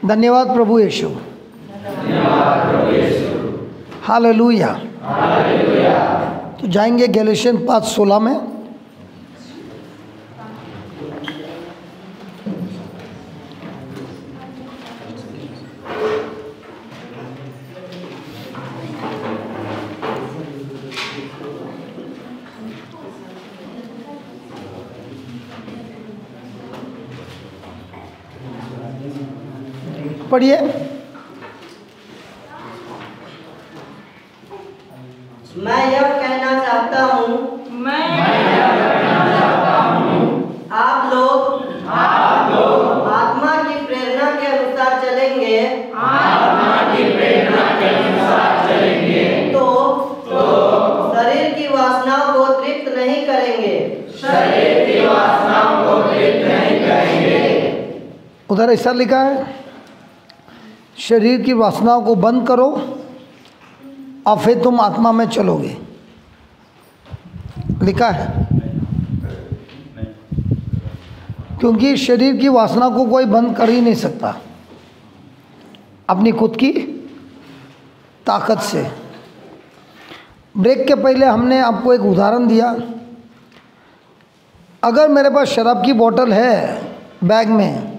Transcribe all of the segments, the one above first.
धन्यवाद प्रभु यीशु। हालेलुया। तो जाएंगे गैलेशियन 5:16 में। पढ़िए। मैं यह कहना चाहता हूँ आप लोग आत्मा की प्रेरणा के अनुसार चलेंगे तो शरीर की वासनाओं को तृप्त नहीं करेंगे। उधर ऐसा लिखा है, शरीर की वासनाओं को बंद करो और फिर तुम आत्मा में चलोगे। लिखा है, क्योंकि शरीर की वासना को कोई बंद कर ही नहीं सकता अपनी खुद की ताकत से। ब्रेक के पहले हमने आपको एक उदाहरण दिया। अगर मेरे पास शराब की बोतल है बैग में,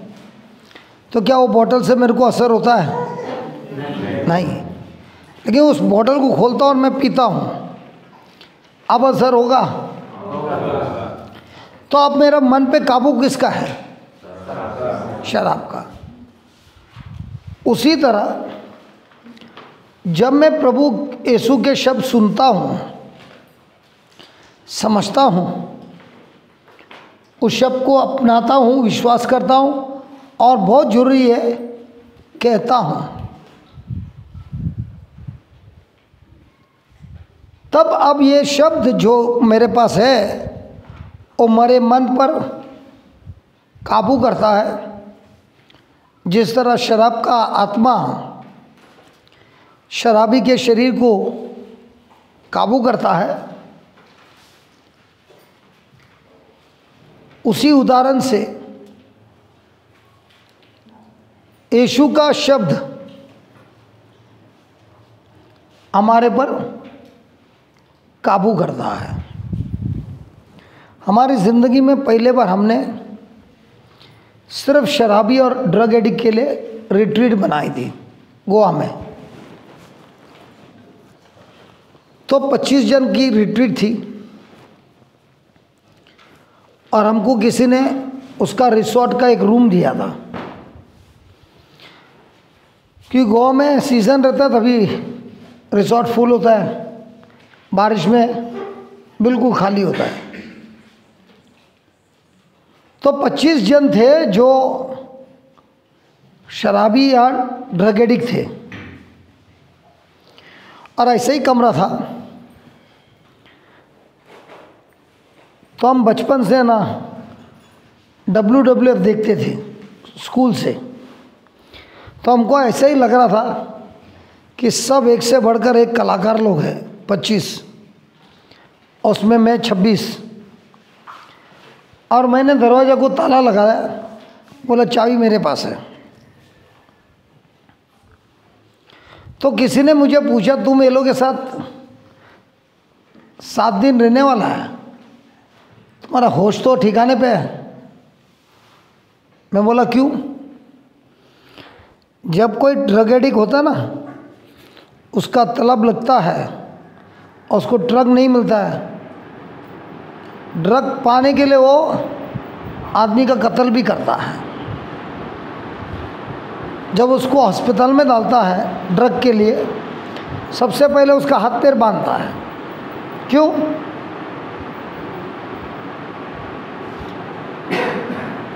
तो क्या वो बोतल से मेरे को असर होता है? नहीं। लेकिन उस बोतल को खोलता हूँ और मैं पीता हूँ, अब असर होगा? तो अब मेरा मन पे काबू किसका है? शराब का। उसी तरह जब मैं प्रभु यीशु के शब्द सुनता हूँ, समझता हूँ, उस शब्द को अपनाता हूँ, विश्वास करता हूँ और बहुत जरूरी है कहता हूँ, तब अब ये शब्द जो मेरे पास है वो मेरे मन पर काबू करता है। जिस तरह शराब का आत्मा शराबी के शरीर को काबू करता है, उसी उदाहरण से यीशु का शब्द हमारे पर काबू करता है। हमारी ज़िंदगी में पहले बार हमने सिर्फ शराबी और ड्रग एडिक्ट के लिए रिट्रीट बनाई थी गोवा में। तो 25 जन की रिट्रीट थी और हमको किसी ने उसका रिसोर्ट का एक रूम दिया था, क्योंकि गोवा में सीज़न रहता है तभी रिसोर्ट फुल होता है, बारिश में बिल्कुल खाली होता है। तो 25 जन थे जो शराबी या ड्रग एडिक्ट थे और ऐसे ही कमरा था। तो हम बचपन से ना WWF देखते थे स्कूल से, तो हमको ऐसे ही लग रहा था कि सब एक से बढ़कर एक कलाकार लोग हैं। 25 उसमें मैं 26। और मैंने दरवाज़ा को ताला लगाया, बोला चाबी मेरे पास है। तो किसी ने मुझे पूछा तुम ये लोग के साथ 7 दिन रहने वाला है, तुम्हारा होश तो ठिकाने पे है? मैं बोला क्यों? जब कोई ड्रग एडिक्ट होता ना, उसका तलब लगता है और उसको ड्रग नहीं मिलता है, ड्रग पाने के लिए वो आदमी का कत्ल भी करता है। जब उसको अस्पताल में डालता है ड्रग के लिए, सबसे पहले उसका हाथ पैर बांधता है। क्यों?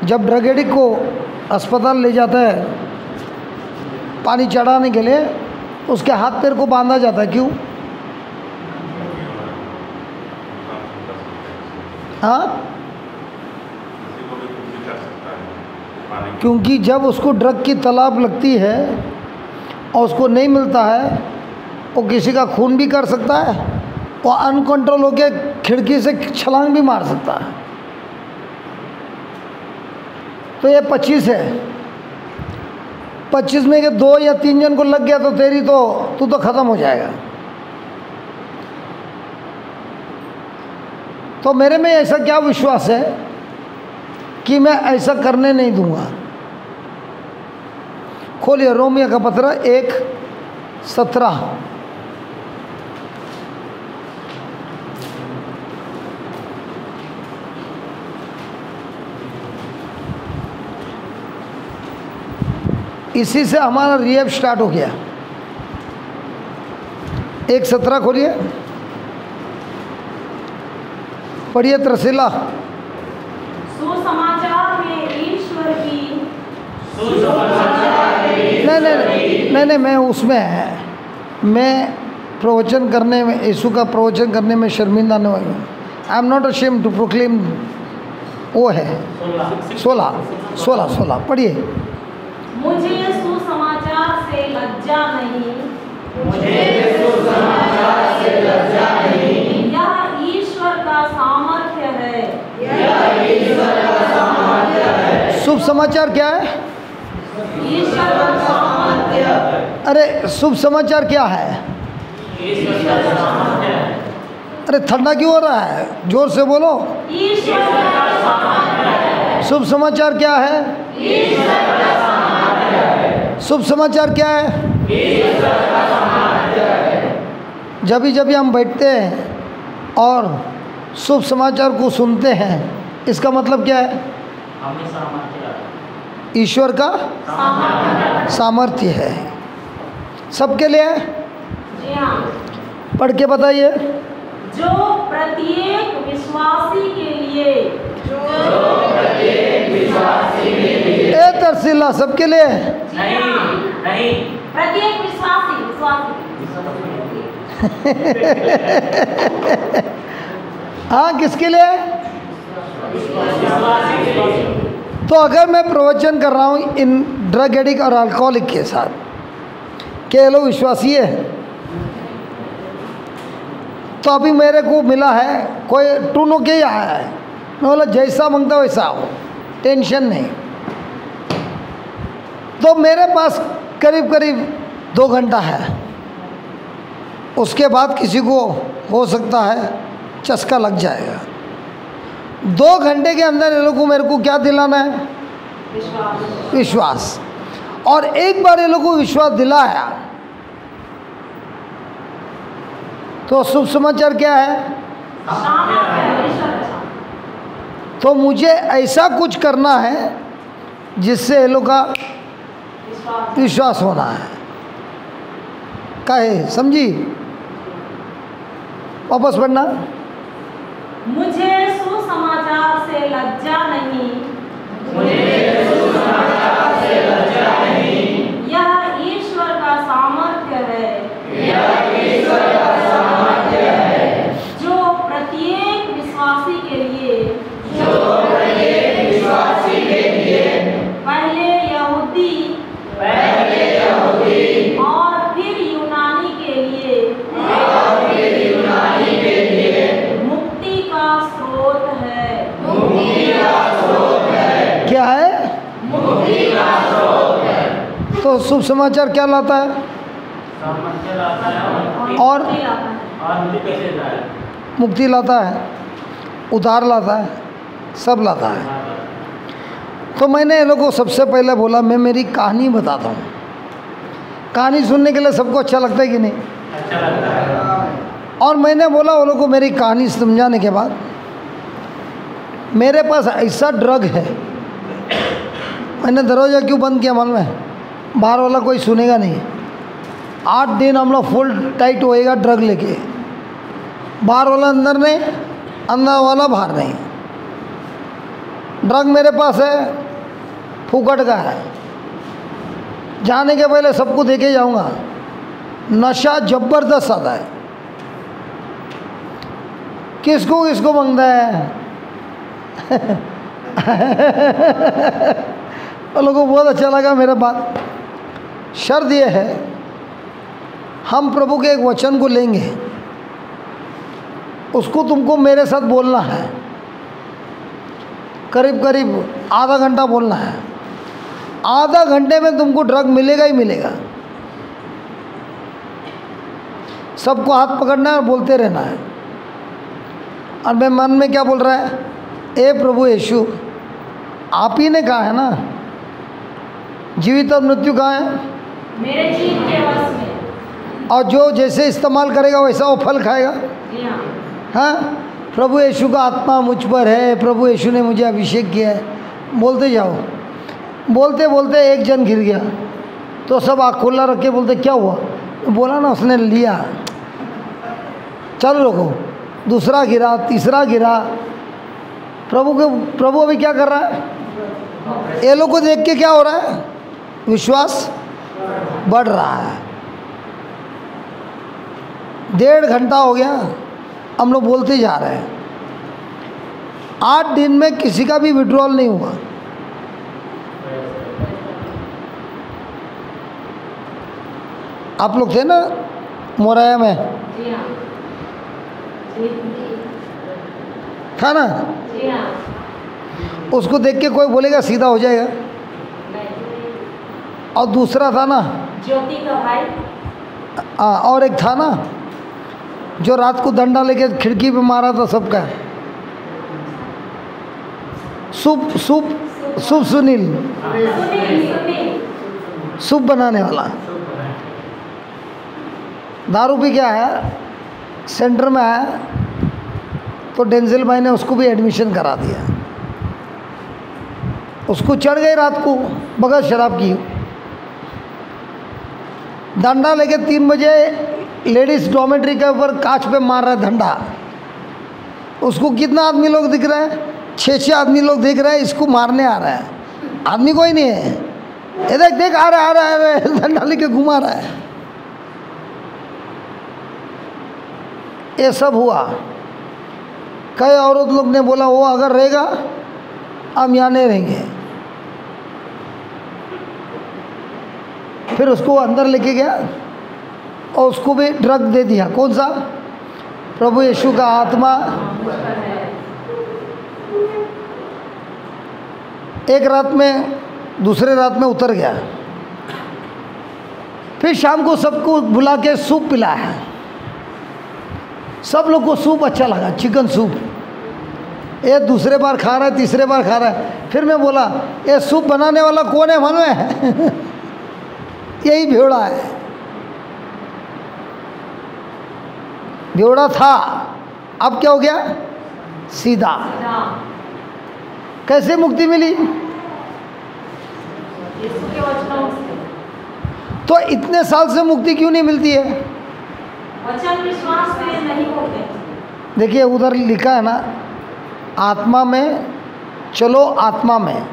जब ड्रग एडिक्ट को अस्पताल ले जाता है पानी चढ़ाने के लिए, उसके हाथ पैर को बांधा जाता है। क्यों? हाँ, क्योंकि जब उसको ड्रग की तलाब लगती है और उसको नहीं मिलता है, वो किसी का खून भी कर सकता है, वो अनकंट्रोल होकर खिड़की से छलांग भी मार सकता है। तो ये 25 है। 25 में के 2 या 3 जन को लग गया तो तू तो ख़त्म हो जाएगा। तो मेरे में ऐसा क्या विश्वास है कि मैं ऐसा करने नहीं दूंगा। खोलिए रोमियो का पत्र 1:17। इसी से हमारा रिएप स्टार्ट हो गया। 1:17 खोलिए, पढ़िए त्रसीला। सुसमाचार में ईश्वर की नहीं, मैं उसमें है, मैं प्रवचन करने में, यीशु का प्रवचन करने में शर्मिंदा नहीं हूँ। I am not ashamed to proclaim. वो है 16 पढ़िए। मुझे सुसमाचार से लज्जा नहीं, यह ईश्वर का सामर्थ्य है। शुभ समाचार क्या है? ईश्वर का सामर्थ्य। अरे शुभ समाचार क्या है? अरे ठंडा क्यों हो रहा है? जोर से बोलो। ईश्वर का सामर्थ्य। शुभ समाचार क्या है? शुभ समाचार क्या है? जब हम बैठते हैं और शुभ समाचार को सुनते हैं, इसका मतलब क्या है? ईश्वर का सामर्थ्य है सबके लिए। जी हाँ। पढ़ के बताइए। जो प्रत्येक विश्वासी के लिए, ए तरसीला सबके लिए नहीं, प्रत्येक विश्वासी हाँ, किसके लिए? तो अगर मैं प्रवचन कर रहा हूँ इन ड्रग एडिक्ट और अल्कोहलिक के साथ, क्या ये लोग विश्वासी है? तो अभी मेरे को मिला है, कोई टूनो के ही आया है, मैं बोला जैसा मांगता वैसा हो, टेंशन नहीं। तो मेरे पास करीब 2 घंटा है, उसके बाद किसी को हो सकता है चस्का लग जाएगा। 2 घंटे के अंदर ये लोग को मेरे को क्या दिलाना है? विश्वास। और एक बार ये लोग को विश्वास दिलाया तो शुभ समाचार क्या है? तो मुझे ऐसा कुछ करना है जिससे ये लोग का विश्वास होना है। काहे समझी? वापस पढ़ना। मुझे सुसमाचार से लज्जा नहीं, यह ईश्वर का सामर्थ्य है। जो प्रत्येक विश्वासी के लिए, पहले यहूदी और फिर यूनानी के लिए मुक्ति का स्रोत है। क्या है? तो शुभ समाचार क्या लाता है? और मुक्ति लाता है, उद्धार लाता है, सब लाता है। तो मैंने ये लोगों को सबसे पहले बोला मैं मेरी कहानी बताता हूँ। कहानी सुनने के लिए सबको अच्छा लगता है कि नहीं? अच्छा लगता है। और मैंने बोला वो लोगों को मेरी कहानी समझाने के बाद, मेरे पास ऐसा ड्रग है, मैंने दरवाज़ा क्यों बंद किया मालूम है? बाहर वाला कोई सुनेगा नहीं। 8 दिन हम लोग फुल टाइट होएगा ड्रग लेके, बाहर वाला अंदर नहीं, अंदर वाला बाहर नहीं। ड्रग मेरे पास है, फूकट का है। जाने के पहले सबको देके जाऊंगा, नशा जबरदस्त आता है। किसको किसको मांगता है? उन लोगों को बहुत अच्छा लगा मेरा बात। शर्त यह है, हम प्रभु के एक वचन को लेंगे, उसको तुमको मेरे साथ बोलना है, करीब आधा घंटा बोलना है। आधा घंटे में तुमको ड्रग मिलेगा ही मिलेगा। सबको हाथ पकड़ना है और बोलते रहना है। और मैं मन में क्या बोल रहा है, ए प्रभु यीशु, आप ही ने कहा है ना जीवित और मृत्यु कहाँ है, मेरे जीव के वश में। और जो जैसे इस्तेमाल करेगा वैसा वो फल खाएगा। जी हाँ। हाँ, प्रभु यीशु का आत्मा मुझ पर है, प्रभु यीशु ने मुझे अभिषेक किया है, बोलते जाओ। बोलते बोलते एक जन गिर गया तो सब आँख खोला रख के बोलते क्या हुआ, बोला ना उसने लिया, चलो रुको। दूसरा गिरा, तीसरा गिरा। प्रभु अभी क्या कर रहा है, ये लोग को देख के क्या हो रहा है, विश्वास बढ़ रहा है। 1.5 घंटा हो गया, हम लोग बोलते जा रहे हैं। 8 दिन में किसी का भी विड्रॉल नहीं हुआ। आप लोग थे ना मोराया में, जी हाँ। था ना, जी हाँ। उसको देख के कोई बोलेगा सीधा हो जाएगा। और दूसरा था ना, ज्योति का भाई। और एक था ना जो रात को डंडा लेके खिड़की पे मारा था सबका, सूप सुनील, सूप बनाने वाला। दारू पी क्या है, सेंटर में आया तो डेंजल भाई ने उसको भी एडमिशन करा दिया। उसको चढ़ गई रात को बगैर शराब की, डंडा लेके 3 बजे लेडीज डॉर्मेट्री के ऊपर कांच पे मार रहा है डंडा। उसको कितना आदमी लोग दिख रहे हैं, 6 आदमी लोग देख रहे हैं, इसको मारने आ रहा है। आदमी कोई नहीं है, ये देख देख आ रहा है डंडा लेके घुमा रहा है। ये सब हुआ। कई औरत लोग ने बोला वो अगर रहेगा हम यहाँ नहीं रहेंगे। फिर उसको अंदर लेके गया और उसको भी ड्रग दे दिया। कौन सा, प्रभु यीशु का आत्मा। एक रात में, दूसरे रात में उतर गया। फिर शाम को सबको बुला के सूप पिलाया। सब लोग को सूप अच्छा लगा, चिकन सूप। ये दूसरे बार खा रहा है, तीसरे बार खा रहा है। फिर मैं बोला ये सूप बनाने वाला कौन है मालूम है यही भेड़ा है। भेड़ा था, अब क्या हो गया, सीधा। कैसे मुक्ति मिली, यीशु के वचनों से। तो इतने साल से मुक्ति क्यों नहीं मिलती है? वचन विश्वास से नहीं होते। देखिए उधर लिखा है ना, आत्मा में चलो, आत्मा में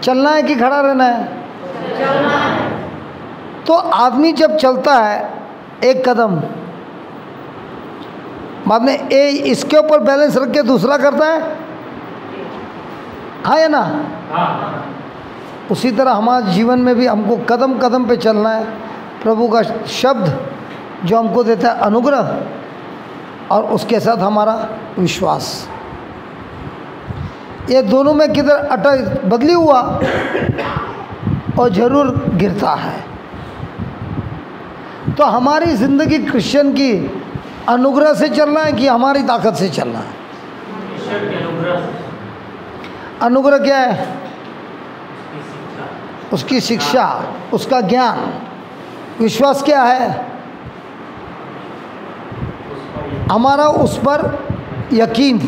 चलना है कि खड़ा रहना है? चलना है। तो आदमी जब चलता है एक कदम, बाद में इसके ऊपर बैलेंस रख के दूसरा करता है, हाँ या ना? उसी तरह हमारे जीवन में भी हमको कदम कदम पे चलना है। प्रभु का शब्द जो हमको देता है अनुग्रह, और उसके साथ हमारा विश्वास, ये दोनों में किधर अटक बदली हुआ और ज़रूर गिरता है। तो हमारी ज़िंदगी क्रिश्चियन की अनुग्रह से चलना है कि हमारी ताकत से चलना है? ईश्वर के अनुग्रह, अनुग्रह क्या है? उसकी शिक्षा, उसका ज्ञान। विश्वास क्या है? हमारा उस पर यकीन,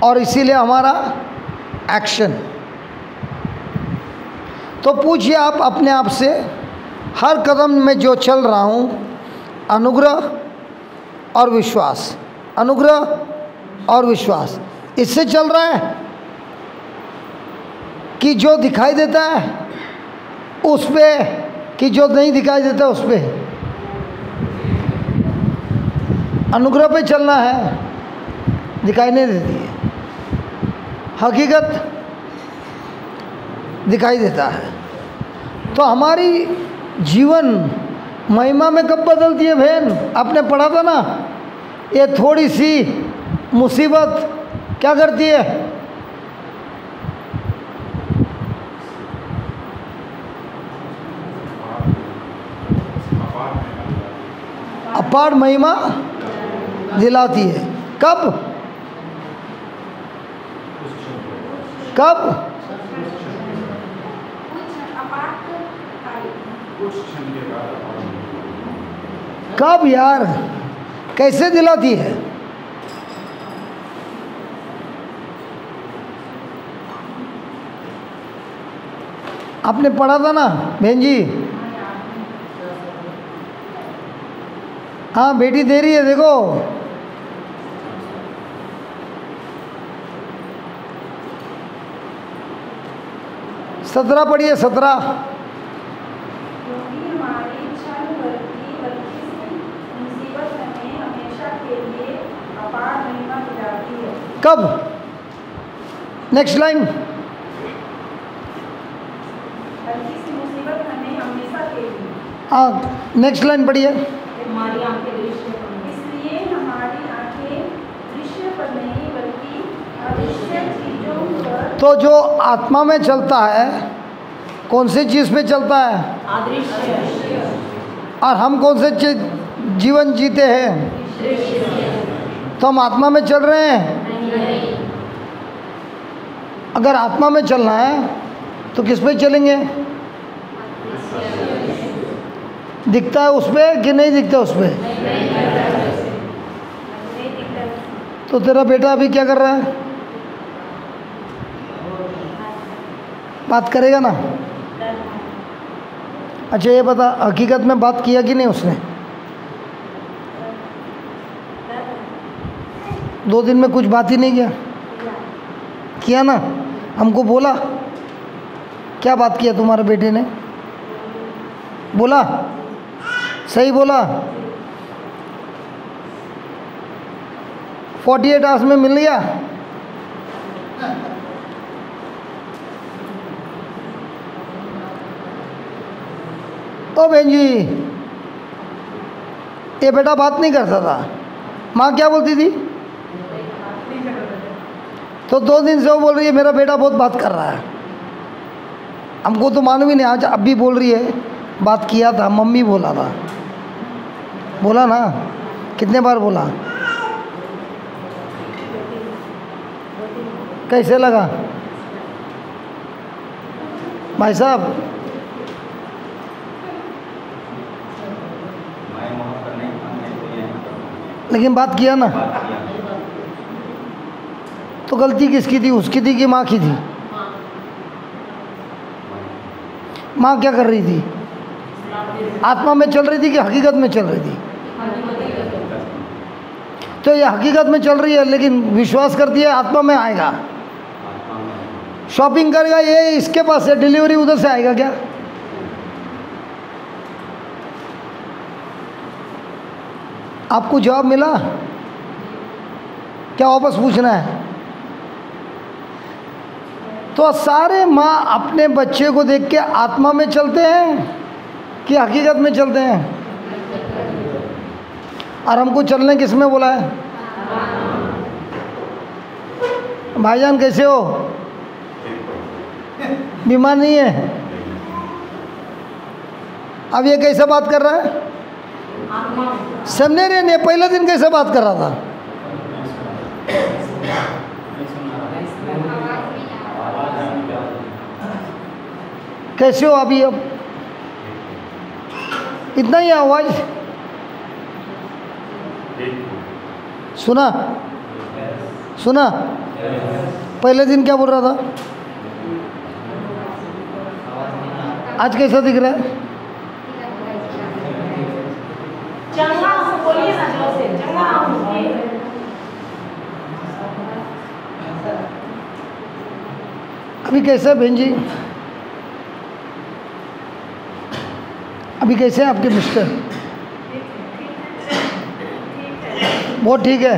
और इसीलिए हमारा एक्शन। तो पूछिए आप अपने आप से, हर कदम में जो चल रहा हूँ, अनुग्रह और विश्वास, अनुग्रह और विश्वास, इससे चल रहा है कि जो दिखाई देता है उस पे, कि जो नहीं दिखाई देता उस पे? अनुग्रह पे चलना है, दिखाई नहीं देती है, हकीकत दिखाई देता है। तो हमारी जीवन महिमा में कब बदलती है बहन? आपने पढ़ा था ना, ये थोड़ी सी मुसीबत क्या करती है? अपार महिमा दिलाती है। कब? कब? कब यार, कैसे दिलाती है? आपने पढ़ा था ना बहन जी? हाँ बेटी दे रही है, देखो। सत्रह पढ़िए, 17। क्योंकि हमारी क्षण भर की हल्की सी मुसीबत हमें हमेशा के लिए अपार महिमा दिलाती है। कब? Next line. हल्की सी मुसीबत हमें हमेशा के लिए। हाँ नेक्स्ट लाइन पढ़िए। हमारी आंखें दृश्य पर नहीं। इसलिए हमारी आंखें दृश्य पर नहीं बल्कि अदृश्य चीजों पर। तो जो आत्मा में चलता है कौन सी चीज़ पे चलता है? अदृश्य और हम कौन से जीवन जीते हैं? तो हम आत्मा में चल रहे हैं। अगर आत्मा में चलना है तो किस पे चलेंगे? दिखता है उस पे कि नहीं दिखता उस पे? तो तेरा बेटा अभी क्या कर रहा है? बात करेगा ना? अच्छा ये बता, हकीकत में बात किया कि नहीं उसने? 2 दिन में कुछ बात ही नहीं किया ना? हमको बोला क्या बात किया तुम्हारे बेटे ने? बोला? सही बोला? 48 आवर्स में मिल गया? ओ बहन जी, ये बेटा बात नहीं करता था, माँ क्या बोलती थी? तो 2 दिन से वो बोल रही है मेरा बेटा बहुत बात कर रहा है। हमको तो मालूम ही नहीं, आज अब भी बोल रही है बात किया था, मम्मी बोला था। बोला ना? कितने बार बोला? कैसे लगा भाई साहब? लेकिन बात किया ना? तो गलती किसकी थी, उसकी थी कि माँ की थी? माँ क्या कर रही थी? आत्मा में चल रही थी कि हकीकत में चल रही थी? तो ये हकीकत में चल रही है लेकिन विश्वास करती है आत्मा में आएगा। शॉपिंग करेगा ये इसके पास से, डिलीवरी उधर से आएगा क्या? आपको जवाब मिला? क्या वापस पूछना है? तो सारे माँ अपने बच्चे को देख के आत्मा में चलते हैं कि हकीकत में चलते हैं? और हमको चलने किस में बोला है? भाईजान कैसे हो? बीमार नहीं है? अब ये कैसे बात कर रहा है? समझे नहीं? पहले दिन कैसे बात कर रहा था? कैसे हो अभी? अब इतना ही आवाज सुना? सुना? पहले दिन क्या बोल रहा था? आज कैसा दिख रहा है? चंगा हूँ, बोलिए ना जोर से, चंगा हूँ। अभी कैसा है बहन जी? अभी कैसे हैं आपके मिस्टर? बहुत ठीक है।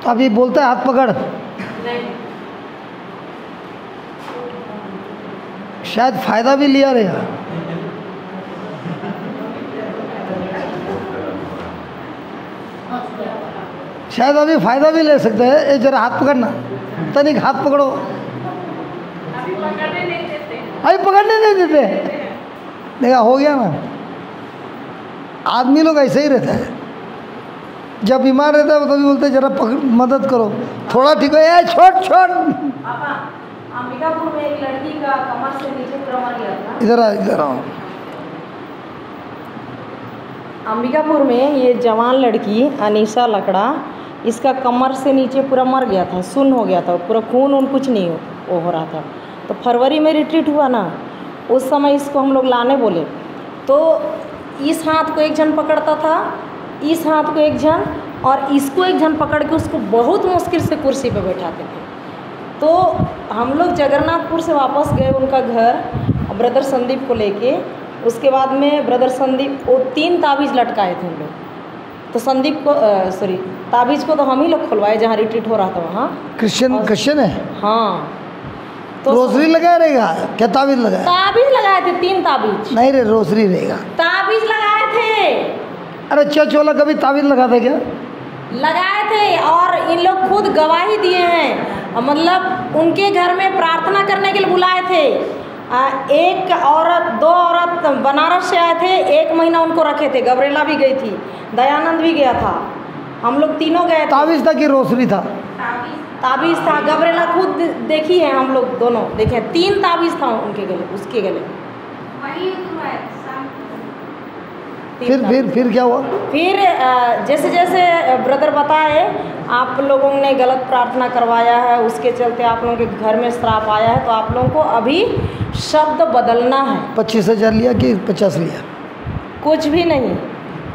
तो अभी बोलता है हाथ पकड़? शायद फ़ायदा भी लिया रहेगा। शायद अभी फ़ायदा भी ले सकते हैं। ये जरा हाथ पकड़ना, तनिक हाथ पकड़ो। अभी पकड़ने नहीं देते। देखा, हो गया ना? आदमी लोग ऐसे ही रहता है, जब बीमार रहता है तभी बोलते हैं जरा मदद करो, थोड़ा ठीक हो, ए छोड़ छोड़। पापा, अंबिकापुर में एक लड़की का कमर से नीचे पूरा मर गया था। इधर आओ। अंबिकापुर में ये जवान लड़की अनीशा लकड़ा, इसका कमर से नीचे पूरा मर गया था, सुन्न हो गया था, पूरा खून उन कुछ नहीं हो रहा था। तो फरवरी में रिट्रीट हुआ ना, उस समय इसको हम लोग लाने बोले, तो इस हाथ को एक जन पकड़ता था, इस हाथ को एक जन, और इसको एक जन पकड़ के उसको बहुत मुश्किल से कुर्सी पे बैठाते थे। तो हम लोग जगन्नाथपुर से वापस गए उनका घर ब्रदर संदीप को लेके। उसके बाद में ब्रदर संदीप वो 3 ताबीज़ लटकाए थे हम लोग। तो संदीप को ताबीज़ को तो हम ही लोग खुलवाए जहाँ रिट्रीट हो रहा था वहाँ। क्रिश्चियन है। हाँ, तो रोसरी लगाया रहेगा क्या? ताबीज़ लगाया? ताबीज़ लगाए थे 3 ताबीज़। नहीं रे, रोसरी रहेगा। ताबीज़ लगाए थे। अरे चर्च वाला कभी ताबीज़ लगाता क्या? लगाए थे, और इन लोग खुद गवाही दिए हैं, मतलब उनके घर में प्रार्थना करने के लिए बुलाए थे। एक औरत 2 औरत बनारस से आए थे, 1 महीना उनको रखे थे। गबरेला भी गई थी, दयानंद भी गया था, हम लोग तीनों गए थे। ताबीज़ था कि रोसरी था? ताबीज़ था। गबरेला खुद देखी है, हम लोग दोनों देखे। 3 ताबीज़ था उनके गले, उसके गले। फिर क्या हुआ? फिर जैसे जैसे ब्रदर बताए, आप लोगों ने गलत प्रार्थना करवाया है, उसके चलते आप लोगों के घर में श्राप आया है, तो आप लोगों को अभी शब्द बदलना है। 25,000 लिया कि 50 लिया? कुछ भी नहीं।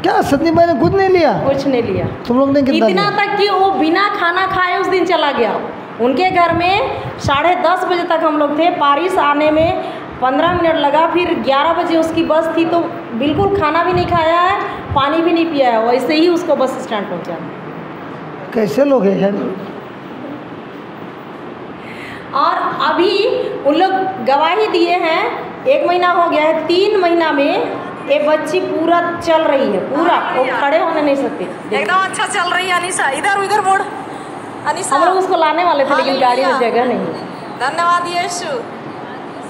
क्या संदीप भाई ने कुछ नहीं लिया? कुछ नहीं लिया। तुम लोग ने कितना इतना लिया? तक कि वो बिना खाना खाए उस दिन चला गया। उनके घर में 10:30 बजे तक हम लोग थे, पारिस आने में 15 मिनट लगा, फिर 11 बजे उसकी बस थी, तो बिल्कुल खाना भी नहीं खाया है, पानी भी नहीं पिया है, वैसे ही उसको बस स्टैंड पहुंचा। कैसे लोग हैं यार? और अभी उन लोग गवाही दिए हैं, 1 महीना हो गया है, 3 महीना में ये बच्ची पूरा चल रही है, पूरा वो खड़े होने नहीं सकते, एकदम अच्छा चल रही है। अनीशा इधर उधर मोड़। अनीशा हम लोग उसको लाने वाले थे, लेकिन गाड़ी में जगह नहीं। धन्यवाद यीशु,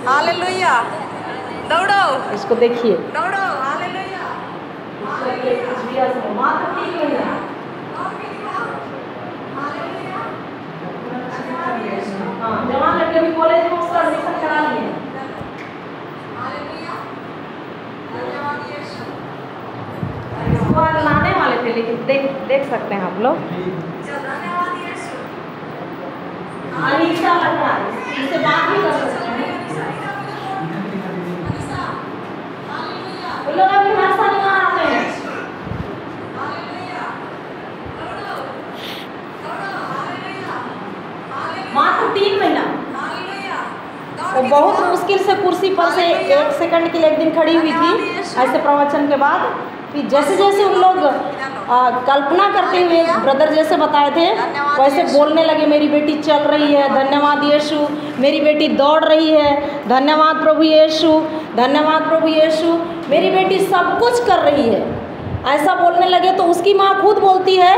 हालेलुया। दौड़ो, इसको देखिए, दौड़ो, हालेलुया। जवान लड़के भी कॉलेज में उसका एडमिशन करा लिए। इसको आज लाने वाले थे, लेकिन देख सकते हैं आप लोग। अनीशा लग रहा है, इससे बात भी कर सकते हैं। वो लोग अभी हर साल यहाँ आते हैं। मात्र 3 महीना। वो बहुत मुश्किल से कुर्सी पर से 1 सेकंड के लिए एक दिन खड़ी हुई थी, ऐसे प्रवचन के बाद। फिर जैसे जैसे उन लोग कल्पना करते हुए ब्रदर जैसे बताए थे, वैसे बोलने लगे, मेरी बेटी चल रही है, धन्यवाद यीशु, मेरी बेटी दौड़ रही है, धन्यवाद प्रभु यीशु, धन्यवाद प्रभु यीशु, मेरी बेटी सब कुछ कर रही है, ऐसा बोलने लगे। तो उसकी माँ खुद बोलती है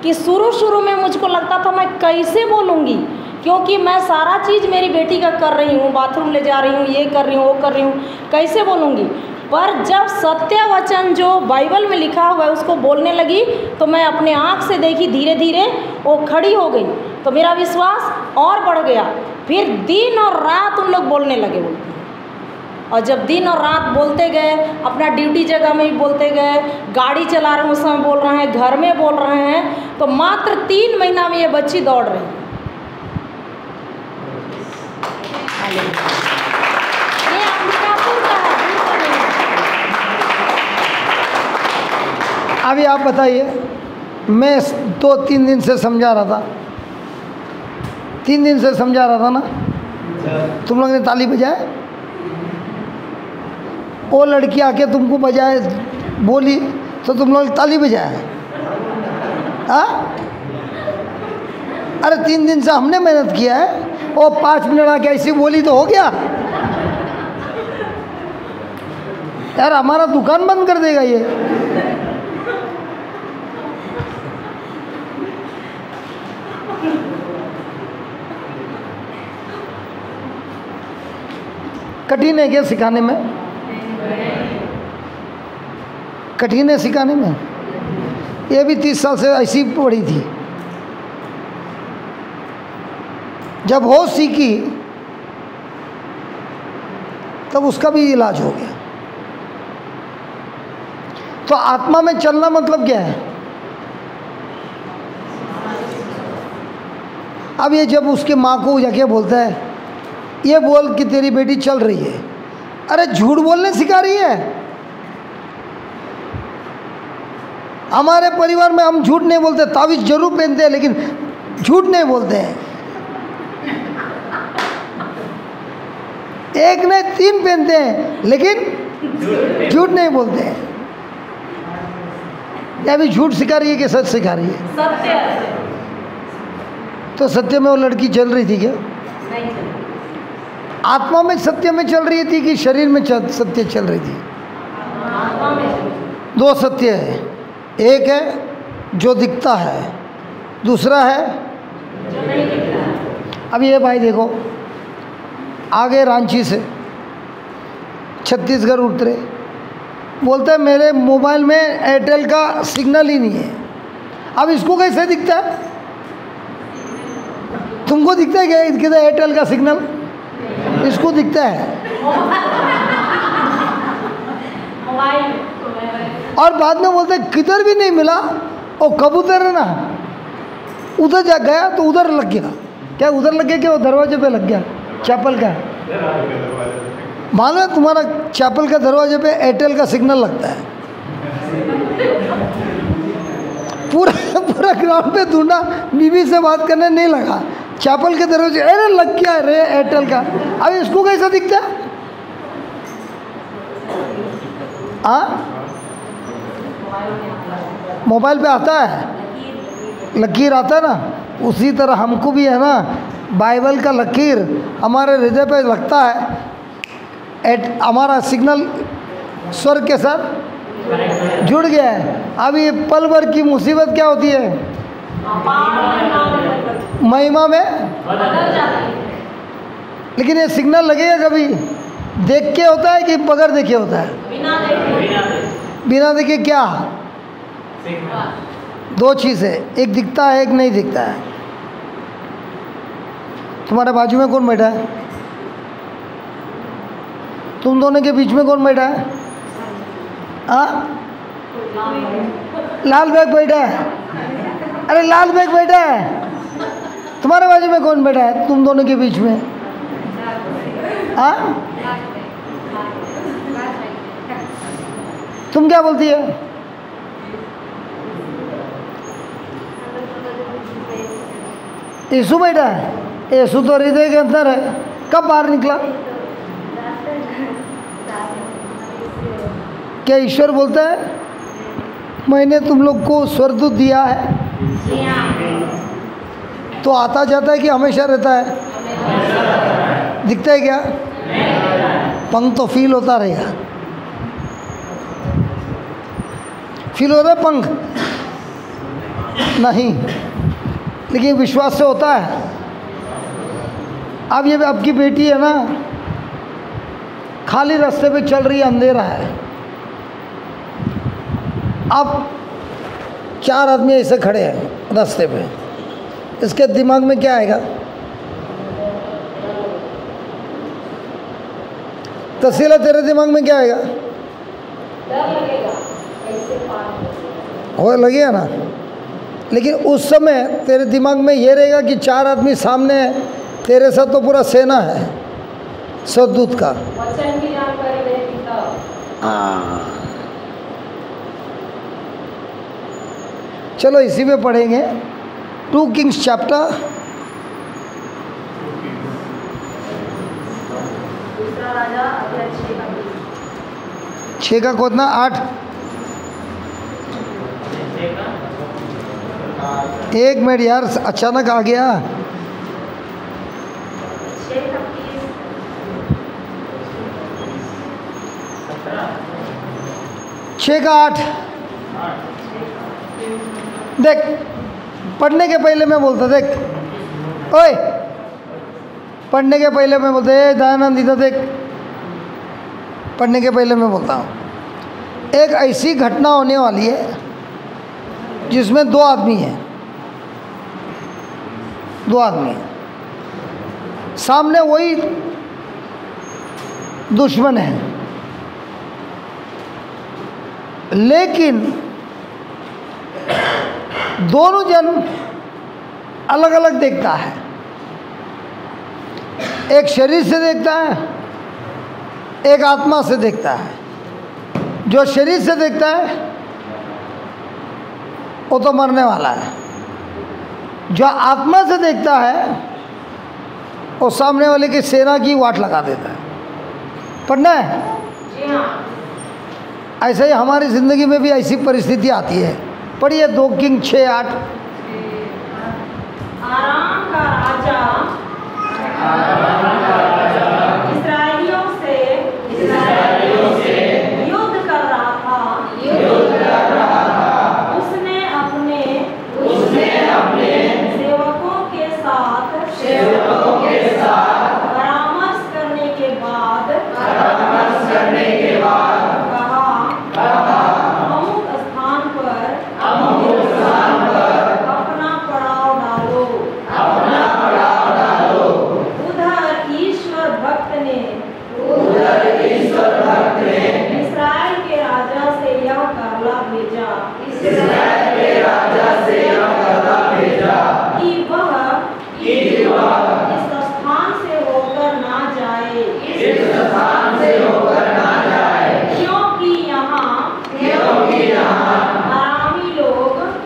कि शुरू में मुझको लगता था मैं कैसे बोलूँगी, क्योंकि मैं सारा चीज़ मेरी बेटी का कर रही हूँ, बाथरूम ले जा रही हूँ, ये कर रही हूँ, वो कर रही हूँ, कैसे बोलूँगी। पर जब सत्य वचन जो बाइबल में लिखा हुआ है उसको बोलने लगी, तो मैं अपने आँख से देखी, धीरे धीरे वो खड़ी हो गई, तो मेरा विश्वास और बढ़ गया। फिर दिन और रात उन लोग बोलने लगे, बोलती हैं। और जब दिन और रात बोलते गए, अपना ड्यूटी जगह में भी बोलते गए, गाड़ी चला रहे हैं उस समय बोल रहे हैं, घर में बोल रहे हैं, तो मात्र 3 महीना में ये बच्ची दौड़ रही है। ये अंबिकापुर का है। अभी आप बताइए, मैं 2-3 दिन से समझा रहा था, 3 दिन से समझा रहा था ना, तुम लोग ने ताली बजाए, वो लड़की आके तुमको बजाए बोली तो तुम लोग ताली बजाए? हाँ, अरे 3 दिन से हमने मेहनत किया है, वो 5 मिनट आके ऐसी बोली तो हो गया यार, हमारा दुकान बंद कर देगा ये। कठिन है क्या सिखाने में? कठिन है सिखाने में। ये भी 30 साल से ऐसी पड़ी थी। जब होश सीखी तब उसका भी इलाज हो गया। तो आत्मा में चलना मतलब क्या है? अब ये जब उसके माँ को जाके बोलता है, ये बोल कि तेरी बेटी चल रही है, अरे झूठ बोलने सिखा रही है। हमारे परिवार में हम झूठ नहीं बोलते, तावीज़ जरूर पहनते हैं लेकिन झूठ नहीं बोलते हैं। एक नहीं 3 पहनते हैं लेकिन झूठ नहीं बोलते हैं। या भी झूठ सिखा रही है कि सच सिखा रही है? सत्य। तो सत्य में वो लड़की चल रही थी क्या? नहीं चली। आत्मा में सत्य में चल रही थी कि शरीर में सत्य चल रही थी? आत्मा में चली। 2 सत्य है, एक है जो दिखता है, दूसरा है जो नहीं दिखता है। अब ये भाई देखो, आगे रांची से छत्तीसगढ़ उतरे, बोलते हैं मेरे मोबाइल में एयरटेल का सिग्नल ही नहीं है। अब इसको कैसे दिखता है? तुमको दिखता है क्या किधर एयरटेल का सिग्नल? इसको दिखता है। मोबाइल। और बाद में बोलते हैं किधर भी नहीं मिला, और कबूतर है ना उधर जा गया तो उधर लग गया। क्या उधर लग गया? क्या वो दरवाजे पे लग गया चैपल का? मालूम है तुम्हारा चैपल का दरवाजे पे एयरटेल का सिग्नल लगता है। पूरा पूरा ग्राउंड पे ढूंढा, बीवी से बात करने नहीं लगा, चैपल के दरवाजे अरे लग गया रे एयरटेल का। अब इसको कैसा दिखता है? मोबाइल पे आता है, लकीर आता है ना, उसी तरह हमको भी है ना, बाइबल का लकीर हमारे हृदय पे लगता है। हमारा सिग्नल स्वर्ग के साथ जुड़ गया है। अब ये पल भर की मुसीबत क्या होती है? महिमा में बदल जाती है। लेकिन ये सिग्नल लगेगा कभी? देख के होता है कि बगैर देखे होता है? बिना देखे। बिना देखे क्या? 2 चीज़ है, एक दिखता है, एक नहीं दिखता है। तुम्हारे बाजू में कौन बैठा है? तुम दोनों के बीच में कौन बैठा है? लाल बैग बैठा है। अरे लाल बैग बैठा है। तुम्हारे बाजू में कौन बैठा है तुम दोनों के बीच में? तुम क्या बोलती है? यीशु बैठा है। यीशु तो हृदय के अंदर है, कब बाहर निकला? क्या ईश्वर बोलता है मैंने तुम लोग को स्वर्गदूत दिया है? तो आता जाता है कि हमेशा रहता है? दिखता है क्या? पंख तो फील होता रहेगा। फील हो रहा है पंख? नहीं, लेकिन विश्वास से होता है। अब ये आपकी बेटी है ना, खाली रास्ते पे चल रही है, अंधेरा है। अब 4 आदमी ऐसे खड़े हैं रास्ते पे, इसके दिमाग में क्या आएगा? तसीला तेरे दिमाग में क्या आएगा? डर लगेगा, कैसे पार हो लगेगा ना। लेकिन उस समय तेरे दिमाग में ये रहेगा कि 4 आदमी सामने है, तेरे साथ तो पूरा सेना है स्वर्गदूत का। वचन की जानकारी रहेगी तब। चलो इसी में पढ़ेंगे 2 किंग्स चैप्टर। दूसरा राजा अध्याय 6 का 6 का कितना? 8। 1 मिनट यार, अचानक आ गया। 6 का 6 का 8। देख, पढ़ने के पहले मैं बोलता, देख ओए, पढ़ने के पहले मैं बोलता, ए दयानंद इधर देख, पढ़ने के पहले मैं बोलता हूँ एक ऐसी घटना होने वाली है जिसमें दो आदमी हैं, दो आदमी हैं, सामने वही दुश्मन है, लेकिन दोनों जन अलग अलग देखता है। एक शरीर से देखता है, एक आत्मा से देखता है। जो शरीर से देखता है वो तो मरने वाला है, जो आत्मा से देखता है वो सामने वाले की सेना की वाट लगा देता है। पढ़ना है? जी हाँ। ऐसे ही हमारी ज़िंदगी में भी ऐसी परिस्थिति आती है। पढ़िए 2 किंग 6:8। आराम का राजा इस्राएलियों से युद्ध कर रहा था। उसने अपने सेवकों के साथ परामर्श करने के बाद कहा, अमुक स्थान पर अपना पड़ाव डालो। उधर ईश्वर भक्त ने इस्राएल के राजा से यह कहला भेजा कि वह इस स्थान से होकर ना जाए, क्योंकि यहाँ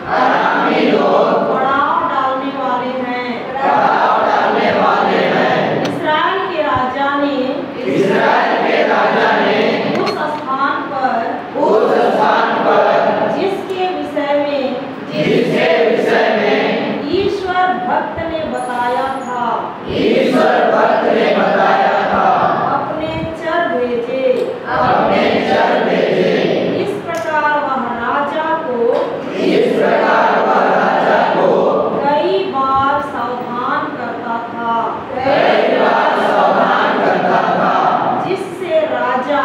आरामी लोग पड़ाव डालने वाले हैं। इस्राएल के राजा ने उस स्थान पर जिसके विषय में ईश्वर भक्त ने बताया था अपने चर भेजे। इस प्रकार वह राजा को कई बार सावधान करता था, जिससे राजा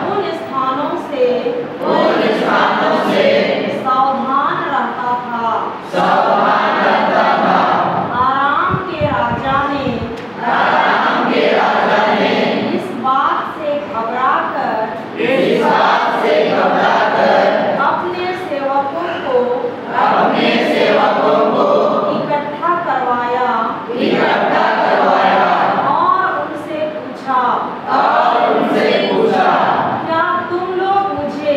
उन स्थानों से सावधान रहता था। आराम के राजा ने इस बात से घबराकर अपने सेवकों को इकट्ठा करवाया और उनसे पूछा, क्या तुम लोग मुझे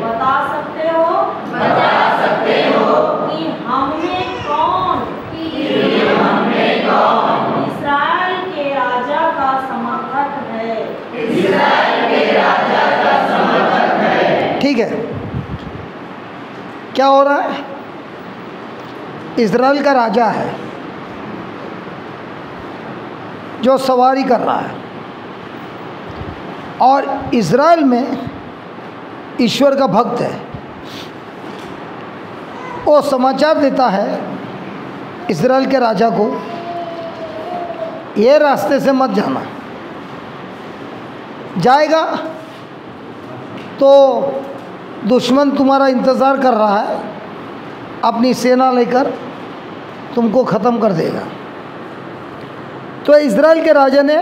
बता सकते हो कि हम में कौन इस्राएल के राजा का समर्थक है? ठीक है, क्या हो रहा है? इज़राइल का राजा है जो सवारी कर रहा है, और इज़राइल में ईश्वर का भक्त है। वो समाचार देता है इज़राइल के राजा को, ये रास्ते से मत जाना, जाएगा तो दुश्मन तुम्हारा इंतज़ार कर रहा है, अपनी सेना लेकर तुमको ख़त्म कर देगा। तो इज़राइल के राजा ने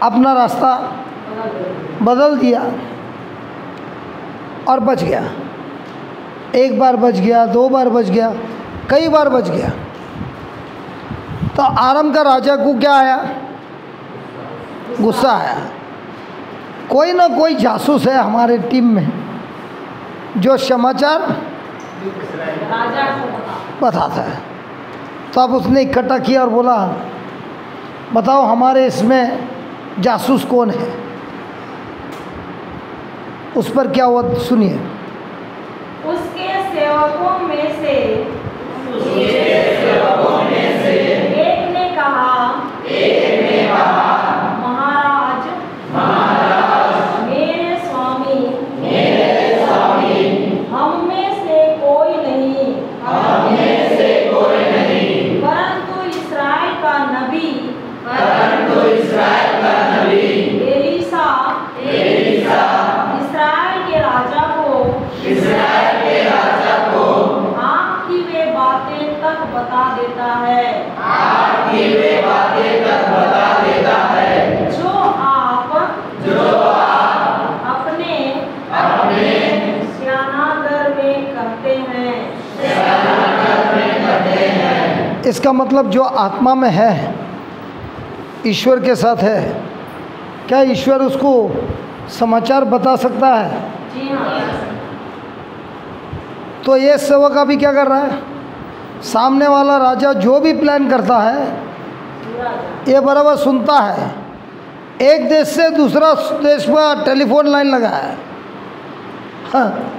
अपना रास्ता बदल दिया और बच गया। 1 बार बच गया, 2 बार बच गया, कई बार बच गया। तो आराम का राजा को क्या आया? गुस्सा आया। कोई ना कोई जासूस है हमारे टीम में जो समाचार राजा को बताता है। तो अब उसने इकट्ठा किया और बोला, बताओ हमारे इसमें जासूस कौन है? उस पर क्या हुआ सुनिए। उसके सेवकों में से एक ने कहा, महाराज, मेरे स्वामी, हम में से कोई नहीं, परंतु इस्राएल का नबी इसका मतलब जो आत्मा में है, ईश्वर के साथ है, क्या ईश्वर उसको समाचार बता सकता है? जी हाँ। तो ये सेवक अभी क्या कर रहा है? सामने वाला राजा जो भी प्लान करता है ये बराबर सुनता है। एक देश से दूसरा देश में टेलीफोन लाइन लगा है, हाँ,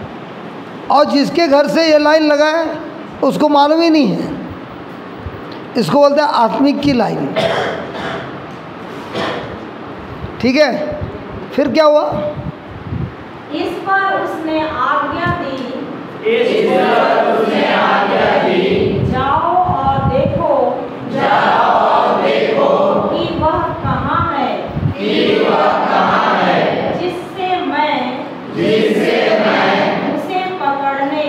और जिसके घर से ये लाइन लगा है उसको मालूम ही नहीं है। इसको बोलते हैं आत्मिक की लाइन। ठीक है, फिर क्या हुआ? इस पर उसने आज्ञा दी, जाओ और देखो, कि वह कहाँ है, जिससे मैं उसे पकड़ने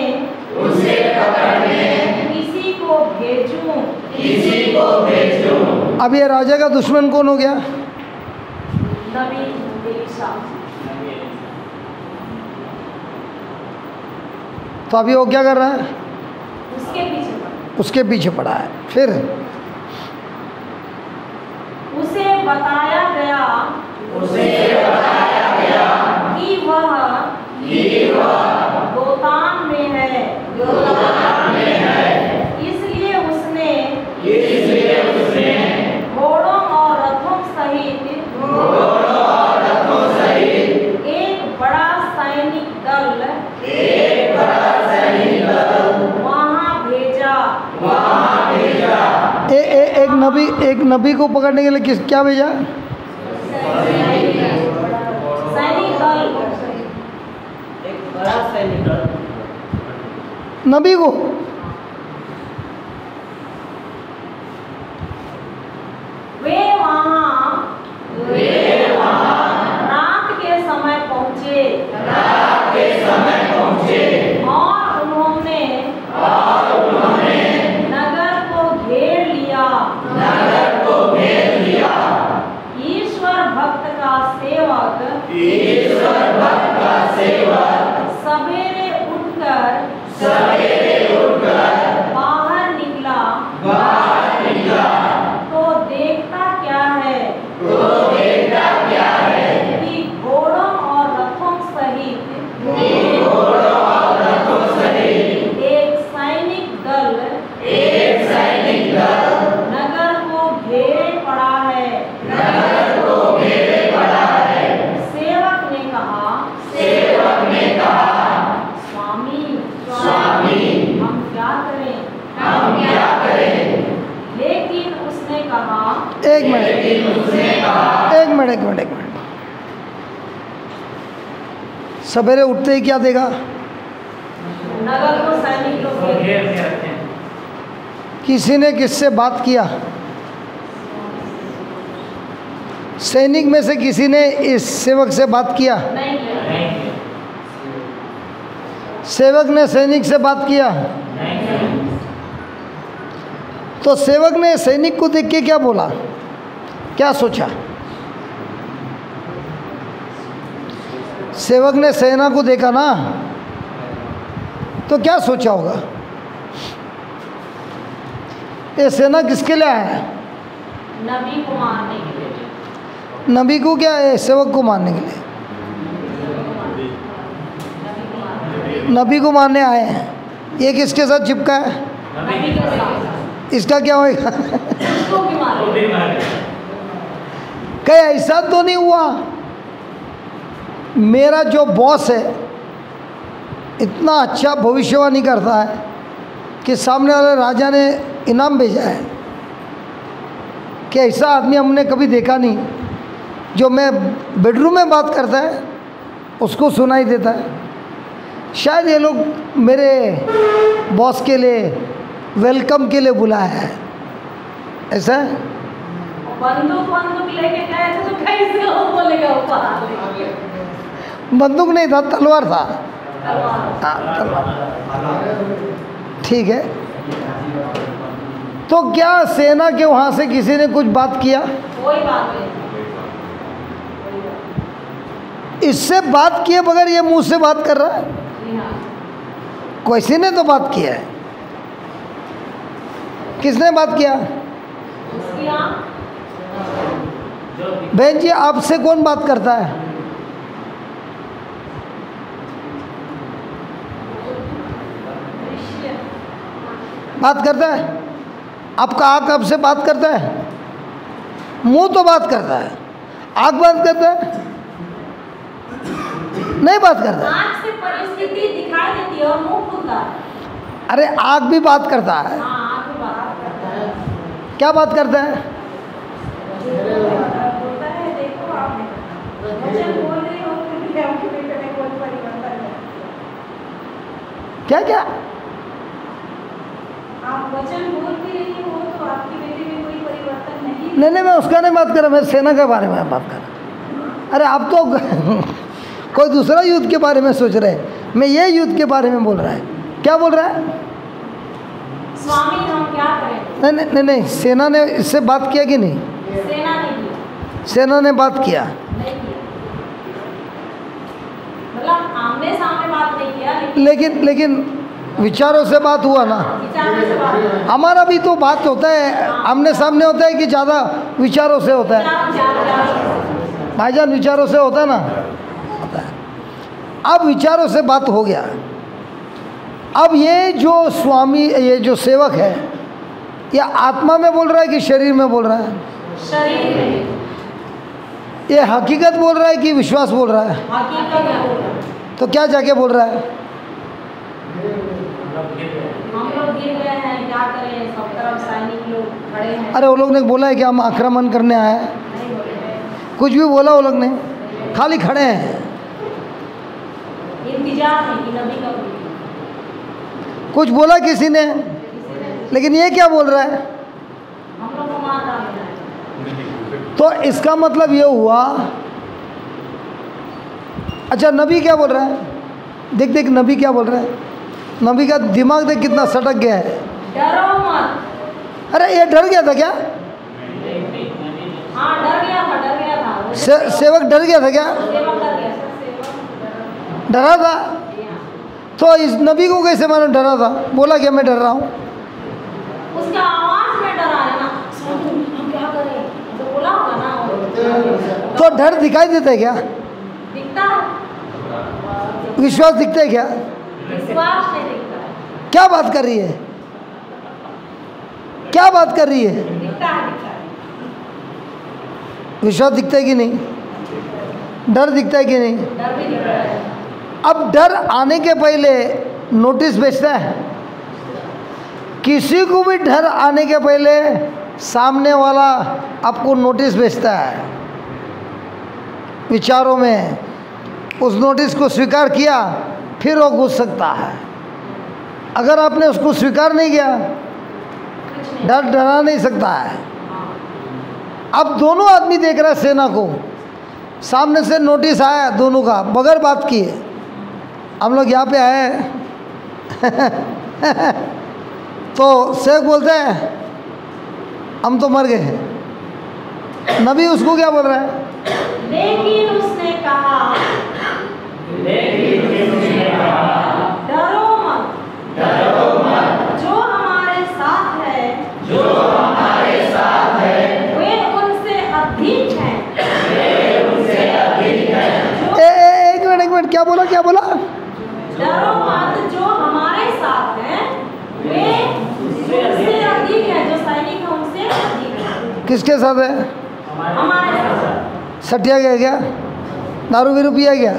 किसी को भेजूं। अब ये राजा का दुश्मन कौन हो गया? नबी एलीशा। तो अभी वो क्या कर रहा है? उसके पीछे पड़ा है। फिर उसे बताया गया कि वह दोतान में है। इसलिए उसने घोड़ों और रथों सहित एक बड़ा सैनिक दल वहाँ भेजा। एक नबी को पकड़ने के लिए क्या भेजा? सैनिक दल, एक बड़ा सैनिक दल। नबी को? वे वहाँ रात के समय पहुँचे और उन्होंने नगर को घेर लिया। ईश्वर भक्त का सेवक सवेरे उठकर बाहर निकला तो देखता क्या है कि घोड़ों और रथों सहित एक सैनिक दल नगर को घेरे पड़ा है। सेवक ने कहा, स्वामी, हम क्या करें? लेकिन उसने कहा, एक मिनट। सवेरे उठते ही क्या देगा? नगर को सैनिक लोग घेर घेर के रखते हैं। किसी ने किससे बात किया? सैनिक में से किसी ने इस सेवक से बात किया? नहीं। सेवक ने सैनिक से बात किया? तो सेवक ने सैनिक को देख के क्या बोला, क्या सोचा? सेवक ने सेना को देखा ना, तो क्या सोचा होगा? ये सेना किसके लिए आया है? नबी को मारने के लिए। नबी को क्या है? सेवक को मारने के लिए। नबी को मारने आए हैं। ये किसके साथ चिपका है? नबी के साथ। इसका क्या होगा? इसको क्यों मारे? कहीं ऐसा तो नहीं हुआ मेरा जो बॉस है इतना अच्छा भविष्यवाणी करता है कि सामने वाले राजा ने इनाम भेजा है? कि ऐसा आदमी हमने कभी देखा नहीं, जो मैं बेडरूम में बात करता है उसको सुनाई देता है। शायद ये लोग मेरे बॉस के लिए वेलकम के लिए बुलाया है, ऐसा है? बंदूक लेके गए थे तो कैसे वो बोलेगा ऊपर? बंदूक नहीं था, तलवार था। हाँ, तलवार। ठीक है, तो क्या सेना के वहाँ से किसी ने कुछ बात किया? कोई बात नहीं। इससे बात किए बगैर ये मुंह से बात कर रहा है? किसी ने तो बात किया है। किसने बात किया? उसकी आँख। बहन जी आपसे कौन बात करता है? बात करता है? आपका आँख आपसे बात करता है? मुंह तो बात करता है, आँख बात करता है? नहीं बात करता। आँख से परिस्थिति दिखाई देती है और मुंह खुलता है। अरे आँख भी बात करता है। हाँ, आँख भी बात करता है। क्या बात करता है? बोलता है देखो आप वचन बोल रही हो फिर भी आपके बेटे में कोई परिवर्तन नहीं। क्या क्या? आप वचन बोल भी रही हो तो आपकी बेटी में कोई परिवर्तन नहीं। नहीं, मैं उसका नहीं बात कर रहा, मैं सेना के बारे में बात कर रहा। अरे आप तो कोई दूसरा युद्ध के बारे में सोच रहे हैं, मैं ये युद्ध के बारे में बोल रहा है। क्या बोल रहा है? स्वामी हम क्या करें? नहीं, सेना ने इससे बात किया कि नहीं? सेना ने किया। सेना ने बात किया, नहीं किया, मतलब आमने सामने बात नहीं किया, लेकिन विचारों से बात हुआ ना। विचारों से बात हुआ। हमारा भी तो बात होता है, आमने सामने होता है कि ज़्यादा विचारों से होता है? भाईजान विचारों से होता है ना, होता है। अब विचारों से बात हो गया। अब ये जो स्वामी, ये जो सेवक है, या आत्मा में बोल रहा है कि शरीर में बोल रहा है? शरीर में। ये हकीकत बोल रहा है कि विश्वास बोल रहा है? हकीकत है। तो क्या जाके बोल रहा है? हम लोग गिर गए हैं, क्या करें, सब तरफ सैनिक लोग खड़े हैं। अरे वो लोग ने बोला है कि हम आक्रमण करने आए हैं? नहीं बोले, कुछ भी बोला वो लोग ने? खाली खड़े हैं। इंतजार है कि नबी कब आएगी। कुछ बोला किसी ने? लेकिन ये क्या बोल रहा है? हम लोग को मार डालना है। तो इसका मतलब ये हुआ। अच्छा नबी क्या बोल रहा है? देख नबी क्या बोल रहा है। नबी का दिमाग देख कितना सटक गया है। डरो मत। अरे ये डर गया था क्या? हाँ डर गया था। सेवक डर गया था क्या? सेवक डर गया, सेवक डरा था? तो इस नबी को कैसे मानो डरा था? बोला क्या मैं डर रहा हूँ? उसका आवाज में डरा है ना, हम क्या करें तो बोला होगा ना। तो डर दिखाई देता है क्या? दिखता है, विश्वास दिखता है क्या? विश्वास नहीं दिखता है। क्या बात कर रही है? क्या बात कर रही है? दिखता है। विश्वास दिखता है कि नहीं? डर दिखता है कि नहीं? डर भी दिखता है। अब डर आने के पहले नोटिस भेजता है। किसी को भी डर आने के पहले सामने वाला आपको नोटिस भेजता है विचारों में। उस नोटिस को स्वीकार किया फिर वो घुस सकता है। अगर आपने उसको स्वीकार नहीं किया, डर डरा नहीं सकता है। अब दोनों आदमी देख रहा है सेना को, सामने से नोटिस आया दोनों का, बगैर बात किए। हम लोग यहाँ पे आए तो शेख बोलते हैं हम तो मर गए। नबी उसको क्या बोल रहा है? लेकिन उसने कहा डरो मत, जो हमारे साथ है वे उनसे अधिक हैं। एक मिनट क्या बोला? डरो मत, जो हमारे साथ हैं वे उनसे अधिक हैं, जो सैनिक हैं उनसे अधिक हैं। किसके साथ है? हमारे साथ। सटिया गया क्या? दारू बीरू पिया गया?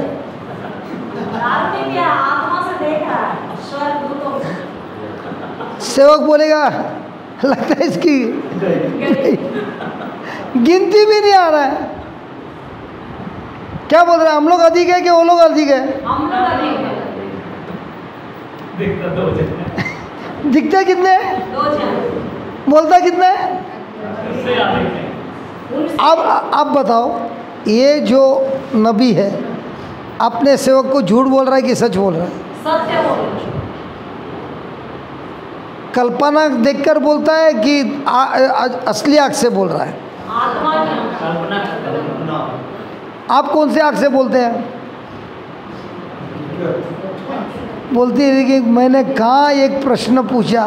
आदमी क्या आत्मा से देख रहा है, स्वर्ग दूतों को। सेवक बोलेगा लगता है इसकी गिनती भी नहीं आ रहा है। क्या बोल रहा है? हम लोग अधिक है कि वो लोग अधिक है? हम लोग अधिक हैं। दिखते कितने हैं? 2 जन। बोलता कितना है? अब बताओ, ये जो नबी है अपने सेवक को झूठ बोल रहा है कि सच बोल रहा है? सत्य बोल रहे हैं। कल्पना देखकर बोलता है कि असली आँख से बोल रहा है? आत्मा की आप कौन से आँख से बोलते हैं? बोलती है कि मैंने कहाँ एक प्रश्न पूछा,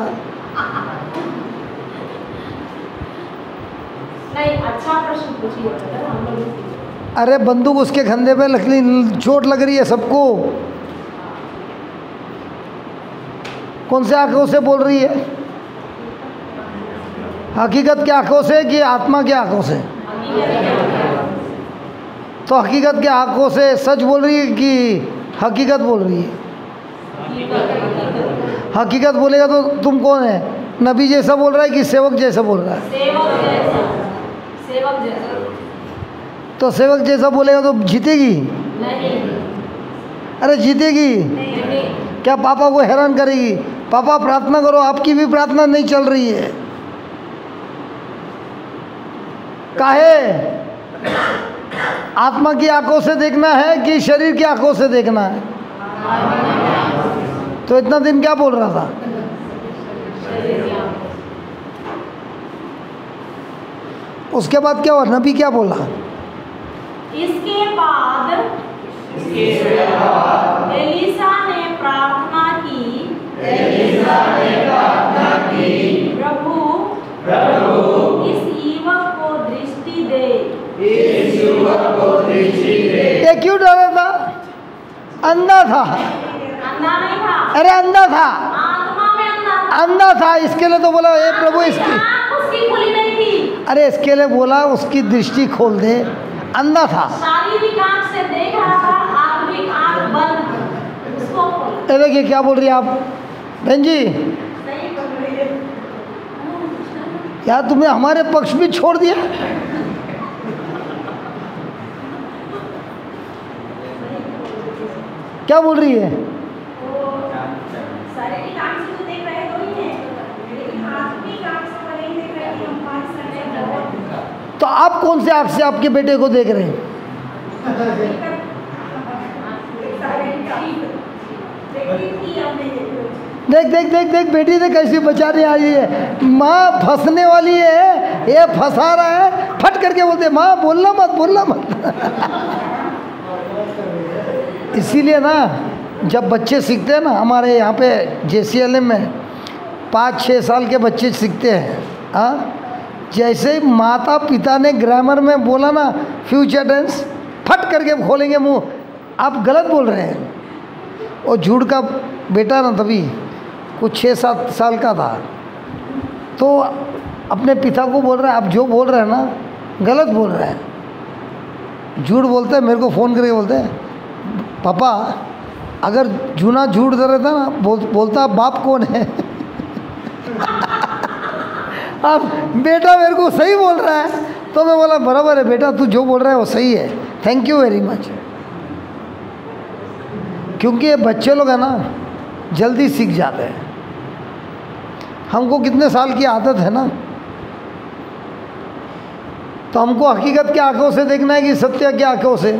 नहीं, अच्छा प्रश्न पूछिए brother, हम लोग भी सीखें। अरे बंदूक उसके कंधे पे चोट लग रही है सबको, कौन से आंखों से बोल रही है? हकीकत की आंखों से कि आत्मा की आंखों से? तो हकीकत के आंखों से सच बोल रही है कि हकीकत बोल रही है? हकीकत बोलेगा तो तुम कौन है? नबी जैसा बोल रहा है कि सेवक जैसा बोल रहा है? सेवक जैसा, सेवक जैसा। तो सेवक जैसा बोलेगा तो जीतेगी? नहीं, अरे जीतेगी। नहीं, क्या पापा को हैरान करेगी? पापा प्रार्थना करो, आपकी भी प्रार्थना नहीं चल रही है। काहे? आत्मा की आंखों से देखना है कि शरीर की आंखों से देखना है? तो इतना दिन क्या बोल रहा था? उसके बाद क्या हुआ? नबी क्या बोला? इसके बाद एलिसा ने प्रार्थना की, प्रभु इस युवक को दृष्टि दे। ये क्यों डर रहा था? अंधा था। अंधा नहीं था, अरे अंधा था, आत्मा में अंधा था। अंधा था, इसके लिए तो बोला हे प्रभु इसकी, आँख उसकी खुली नहीं थी, अरे इसके लिए बोला उसकी दृष्टि खोल दे। अंधा था। शारीरिक आँख से देख रहा था, आत्मिक आँख बंद, उसको खोला। ये देखिए क्या बोल रही है आप बहन जी? सही बोल रही है। यार तुमने हमारे पक्ष भी छोड़ दिया। क्या बोल रही है? शारीरिक आँख से तो देख रहे तो ही है, लेकिन आत्मिक आँख से वो नहीं देख रहे कि हम पाँच साल तो आप कौन से आँख से आपके बेटे को देख रहे हैं? देख देख देख देख बेटी ने कैसी बेचारी आई है, माँ फंसने वाली है, ये फंसा रहा है, फट करके बोलते माँ बोलना मत, बोलना मत। इसीलिए ना जब बच्चे सीखते हैं ना, हमारे यहाँ पे JCLM में 5-6 साल के बच्चे सीखते हैं। हाँ, जैसे ही माता पिता ने ग्रामर में बोला ना फ्यूचर टेंस, फट करके खोलेंगे मुंह, आप गलत बोल रहे हैं। और झूठ का बेटा ना तभी कुछ 6-7 साल का था, तो अपने पिता को बोल रहा है आप जो बोल रहे हैं ना गलत बोल रहे हैं। झूठ बोलते हैं, मेरे को फ़ोन करके बोलते हैं पापा अगर जूना झूठ दे रहा था ना, बोलता बाप कौन है? अब बेटा मेरे को सही बोल रहा है, तो मैं बोला बराबर है बेटा, तू जो बोल रहा है वो सही है, थैंक यू वेरी मच। क्योंकि ये बच्चे लोग हैं ना जल्दी सीख जाते हैं। हमको कितने साल की आदत है ना, तो हमको हकीकत की आंखों से देखना है कि सत्य की आंखों से?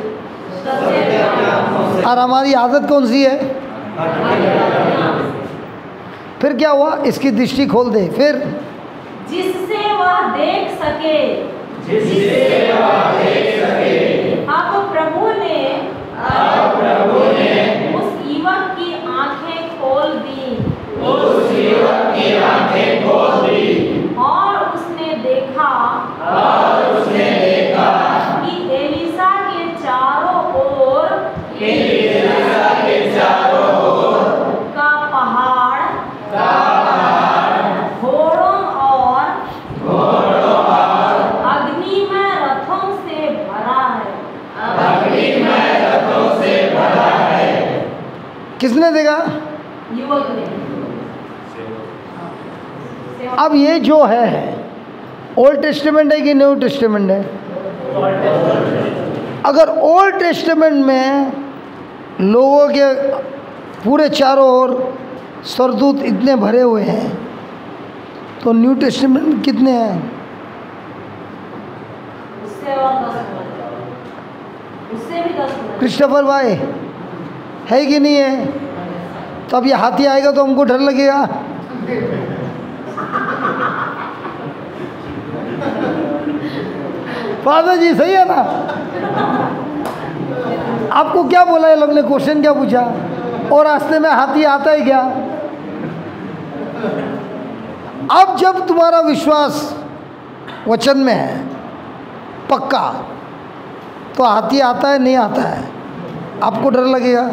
और हमारी आदत कौन सी है? फिर क्या हुआ? इसकी दृष्टि खोल दे। फिर जिससे वह देख सके, अब प्रभु ने उस युवक की आंखें खोल दी, और उसने देखा कि एलिसा के चारों ओर का पहाड़ घोड़ों और अग्निमय रथों से भरा है। किसने देखा? युवक ने। अब ये जो है ओल्ड टेस्टामेंट है कि न्यू टेस्टामेंट है? अगर ओल्ड टेस्टामेंट में लोगों के पूरे चारों ओर सरदूत इतने भरे हुए हैं, तो न्यू टेस्टामेंट कितने हैं? उससे और 10 गुना, उससे भी 10 गुना। क्रिस्टोफर भाई है कि नहीं है? तो अब ये हाथी आएगा तो हमको डर लगेगा। फादर जी सही है ना? आपको क्या बोला ये लोग ने? क्वेश्चन क्या पूछा? और रास्ते में हाथी आता है क्या? अब जब तुम्हारा विश्वास वचन में है, पक्का। तो हाथी आता है नहीं आता है, आपको डर लगेगा?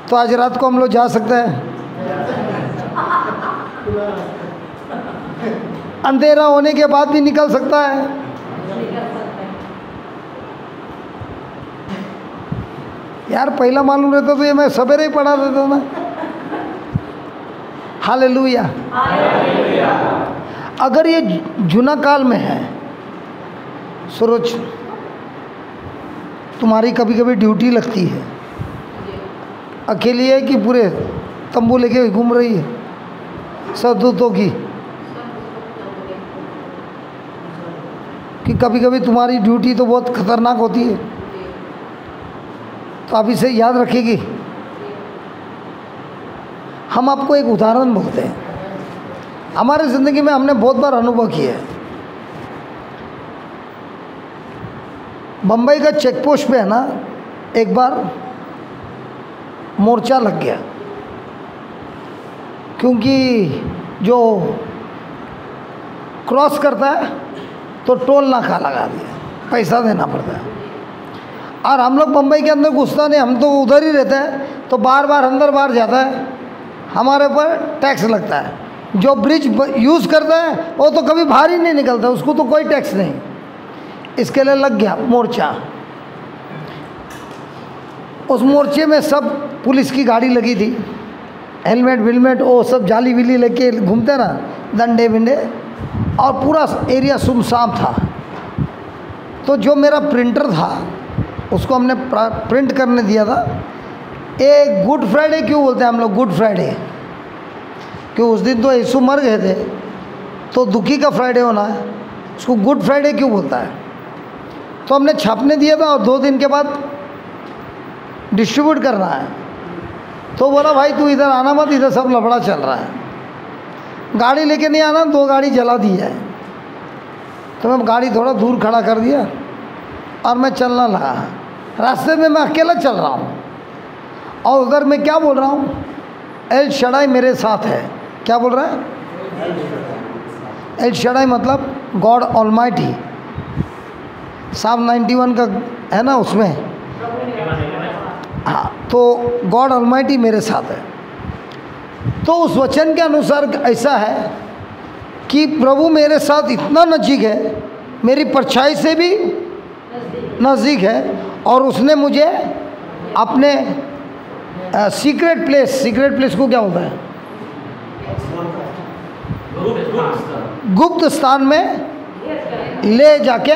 तो आज रात को हम लोग जा सकते हैं? अंधेरा होने के बाद भी निकल सकता है। यार पहला मालूम रहता तो ये मैं सवेरे ही पढ़ा देता ना। हालेलुया। अगर ये जुना काल में है, सूरज तुम्हारी कभी कभी ड्यूटी लगती है, अकेली है कि पूरे तंबू लेके घूम रही है सरदूतों की? कि कभी कभी तुम्हारी ड्यूटी तो बहुत खतरनाक होती है, तो आप इसे याद रखेगी। हम आपको एक उदाहरण बोलते हैं, हमारे ज़िंदगी में हमने बहुत बार अनुभव किया है। बम्बई का चेक पोस्ट पे है ना, एक बार मोर्चा लग गया, क्योंकि जो क्रॉस करता है तो टोल नाका लगा दिया, पैसा देना पड़ता है। और हम लोग बम्बई के अंदर घुसता नहीं, हम तो उधर ही रहते हैं, तो बार बार अंदर बाहर जाता है, हमारे ऊपर टैक्स लगता है। जो ब्रिज यूज़ करता है वो तो कभी बाहर ही नहीं निकलता, उसको तो कोई टैक्स नहीं। इसके लिए लग गया मोर्चा। उस मोर्चे में सब पुलिस की गाड़ी लगी थी, हेलमेट विलमेट वो सब जाली विली लेके घूमते ना, डंडे विंडे, और पूरा एरिया सुनसान था। तो जो मेरा प्रिंटर था उसको हमने प्रिंट करने दिया था। एक गुड फ्राइडे क्यों बोलते हैं हम लोग? गुड फ्राइडे, क्यों उस दिन तो यीशु मर गए थे, तो दुखी का फ्राइडे होना है, उसको गुड फ्राइडे क्यों बोलता है? तो हमने छापने दिया था और 2 दिन के बाद डिस्ट्रीब्यूट करना है। तो बोला भाई तू इधर आना मत, इधर सब लफड़ा चल रहा है, गाड़ी लेके नहीं आना, 2 गाड़ी जला दी है। तो मैं गाड़ी थोड़ा दूर खड़ा कर दिया और मैं चलना लगा। रास्ते में मैं अकेला चल रहा हूँ और उधर मैं क्या बोल रहा हूँ? एल शडाई मेरे साथ है। क्या बोल रहा है? एल शडाई मतलब गॉड ऑलमाइटी। साम 91 का है ना उसमें, हाँ, तो गॉड ऑलमाइटी मेरे साथ है। तो उस वचन के अनुसार ऐसा है कि प्रभु मेरे साथ इतना नज़दीक है, मेरी परछाई से भी नज़दीक है, और उसने मुझे अपने सीक्रेट प्लेस को क्या होता है? गुप्त स्थान में ले जाके,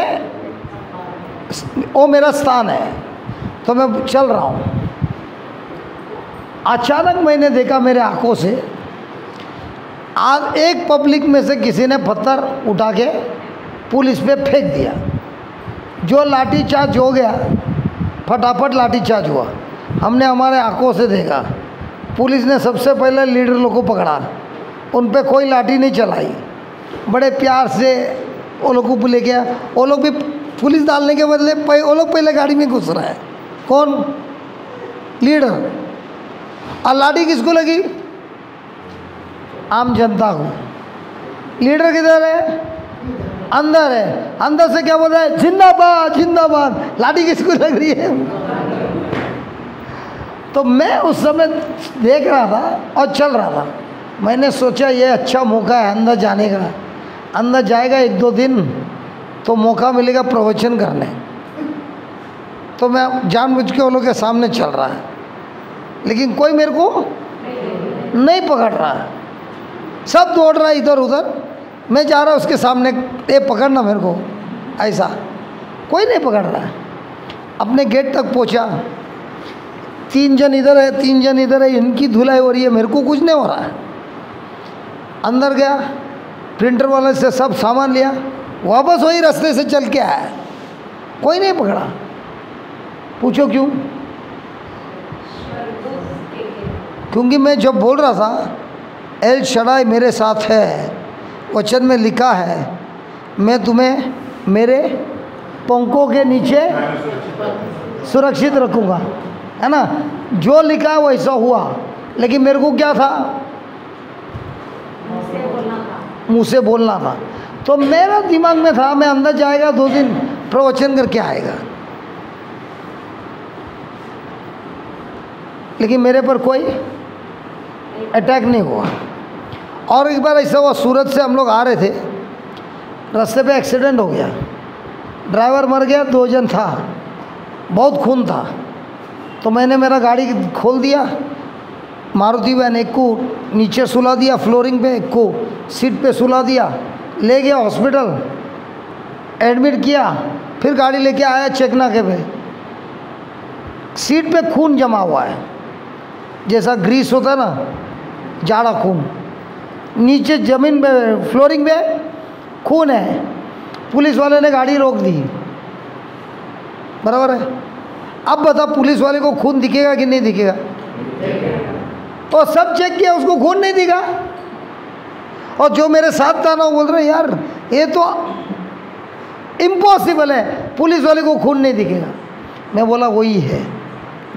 वो मेरा स्थान है। तो मैं चल रहा हूँ, अचानक मैंने देखा मेरे आंखों से, आज एक पब्लिक में से किसी ने पत्थर उठा के पुलिस पे फेंक दिया। जो लाठी चार्ज हो गया, फटाफट लाठी चार्ज हुआ। हमने हमारे आंखों से देखा। पुलिस ने सबसे पहले लीडर लोग को पकड़ा, उन पे कोई लाठी नहीं चलाई, बड़े प्यार से वो लोग को ले गया। वो लोग भी पुलिस डालने के बदले वो लोग पहले गाड़ी में घुस रहा है। कौन? लीडर। और लाठी किसको लगी? आम जनता को। लीडर किधर है? अंदर है। अंदर से क्या बोल रहा है? जिंदाबाद जिंदाबाद। लाठी किसको लग रही है? तो मैं उस समय देख रहा था और चल रहा था। मैंने सोचा ये अच्छा मौका है अंदर जाने का। अंदर जाएगा 1-2 दिन तो मौका मिलेगा प्रवचन करने। तो मैं जानबूझ के उन लोगों के सामने चल रहा है, लेकिन कोई मेरे को नहीं पकड़ रहा है। सब दौड़ रहा है इधर उधर, मैं जा रहा उसके सामने, ये पकड़ना मेरे को, ऐसा कोई नहीं पकड़ रहा है। अपने गेट तक पहुंचा, 3 जन इधर है 3 जन इधर है, इनकी धुलाई हो रही है, मेरे को कुछ नहीं हो रहा है। अंदर गया, प्रिंटर वाले से सब सामान लिया, वापस वही रास्ते से चल के आया, कोई नहीं पकड़ा। पूछो क्यों? क्योंकि मैं जब बोल रहा था एल शडाई मेरे साथ है, वचन में लिखा है मैं तुम्हें मेरे पंखों के नीचे सुरक्षित रखूँगा, है ना? जो लिखा है वैसा हुआ। लेकिन मेरे को क्या था? मुँह से बोलना था। तो मेरा दिमाग में था मैं अंदर जाएगा 2 दिन प्रवचन करके आएगा, लेकिन मेरे पर कोई अटैक नहीं हुआ। और एक बार ऐसा हुआ, सूरत से हम लोग आ रहे थे, रास्ते पे एक्सीडेंट हो गया, ड्राइवर मर गया, 2 जन था, बहुत खून था। तो मैंने मेरा गाड़ी खोल दिया, मारुति वैन, एक को नीचे सुला दिया फ्लोरिंग पे, एक को सीट पे सुला दिया, ले गया हॉस्पिटल, एडमिट किया, फिर गाड़ी लेके आया चेकनाके पे। सीट पे खून जमा हुआ है, जैसा ग्रीस होता है ना, जाड़ा खून, नीचे ज़मीन पे फ्लोरिंग पे खून है। पुलिस वाले ने गाड़ी रोक दी, बराबर है। अब बता पुलिस वाले को खून दिखेगा कि नहीं दिखेगा? और सब चेक किया, उसको खून नहीं दिखा। और जो मेरे साथ था ना, वो बोल रहे यार ये तो इम्पॉसिबल है, पुलिस वाले को खून नहीं दिखेगा। मैं बोला वही है,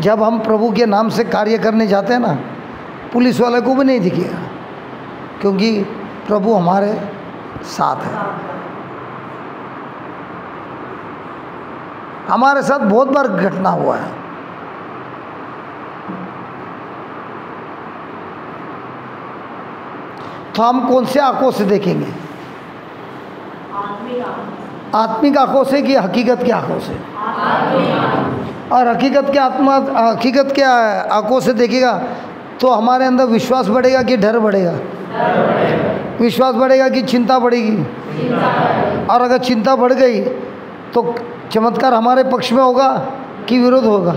जब हम प्रभु के नाम से कार्य करने जाते हैं ना, पुलिस वाले को भी नहीं दिखेगा, क्योंकि प्रभु हमारे साथ है। हमारे साथ बहुत बार घटना हुआ है। तो हम कौन से आंखों से देखेंगे? आत्मिक आंखों से कि हकीकत की आंखों से? और हकीकत के आंखों से देखेगा तो हमारे अंदर विश्वास बढ़ेगा कि डर बढ़ेगा? विश्वास बढ़ेगा कि चिंता बढ़ेगी? और अगर चिंता बढ़ गई तो चमत्कार हमारे पक्ष में होगा कि विरोध होगा?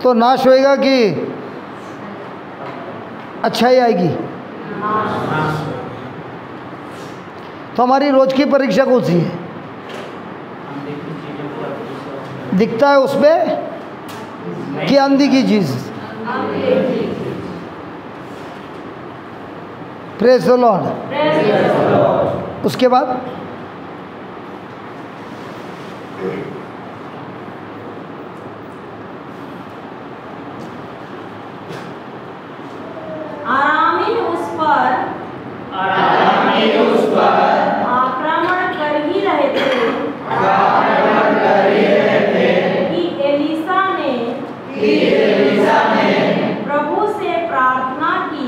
तो नाश होएगा कि अच्छाई आएगी? तो हमारी रोज की परीक्षा कौन सी है? दिखता है उसमें कि अंधी की चीज? Praise the Lord. उसके बाद आरामीन उस पर आक्रमण कर ही रहे थे कि एलीशा ने प्रभु से प्रार्थना की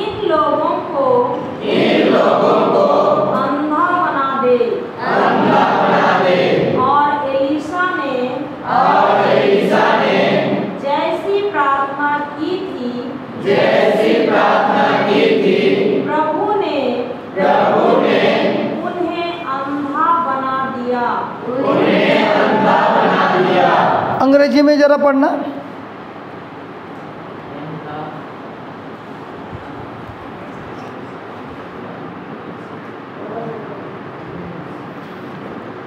इन लोगों को अंधा बना दे। और एलीशा ने जैसी प्रार्थना की थी प्रभु ने उन्हें अंधा बना दिया। अंग्रेजी में जरा पढ़ना।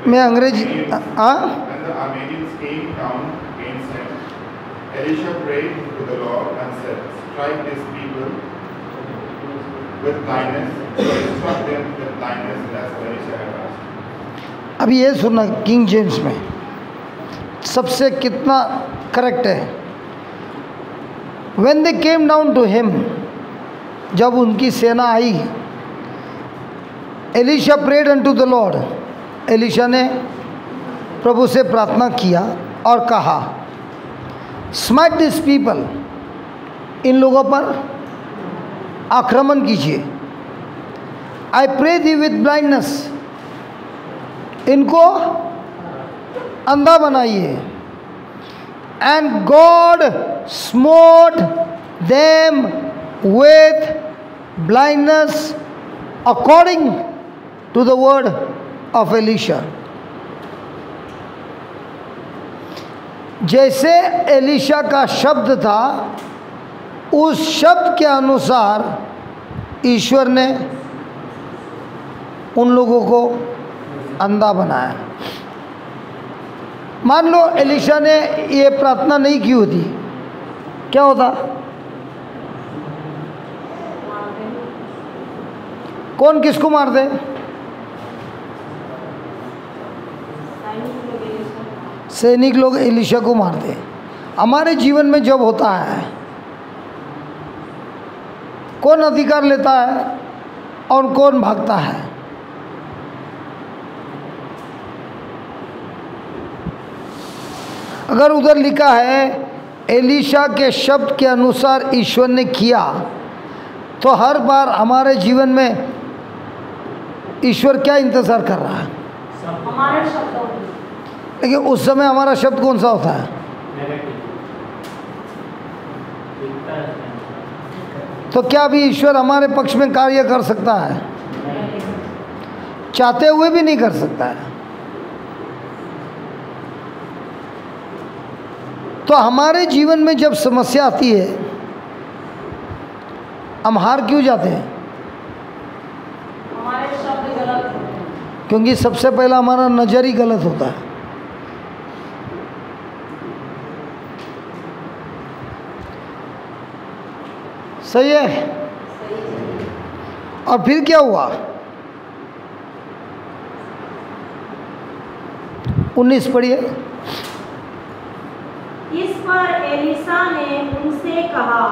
मैं अंग्रेजी And the Arameans came down against him. Elisha prayed to the Lord and said, strike these people with blindness. So he struck them with blindness as Elisha had asked. अभी ये सुनना किंग जेम्स में सबसे कितना correct है। When they came down to him, जब उनकी सेना आई, Elisha prayed unto the Lord, Elisha ने प्रभु से प्रार्थना किया और कहा, स्माइट दिस पीपल, इन लोगों पर आक्रमण कीजिए। I pray thee with blindness, इनको अंधा बनाइए। And God smote them with blindness according to the word of Elisha. जैसे एलिशा का शब्द था, उस शब्द के अनुसार ईश्वर ने उन लोगों को अंधा बनाया। मान लो एलिशा ने ये प्रार्थना नहीं की होती, क्या होता? कौन किसको मार दे? सैनिक लोग एलिशा को मारते। हमारे जीवन में जब होता है कौन अधिकार लेता है और कौन भागता है? अगर उधर लिखा है एलीशा के शब्द के अनुसार ईश्वर ने किया, तो हर बार हमारे जीवन में ईश्वर क्या इंतज़ार कर रहा है? हमारे शब्दों की। लेकिन उस समय हमारा शब्द कौन सा होता है? तो क्या भी ईश्वर हमारे पक्ष में कार्य कर सकता है? चाहते हुए भी नहीं कर सकता है। तो हमारे जीवन में जब समस्या आती है, हम हार क्यों जाते हैं? हमारे शब्द गलत होते हैं। क्योंकि सबसे पहला हमारा नज़र ही गलत होता है। सही है? और फिर क्या हुआ? 19 पढ़िए। इस पर एलीशा ने उनसे कहा,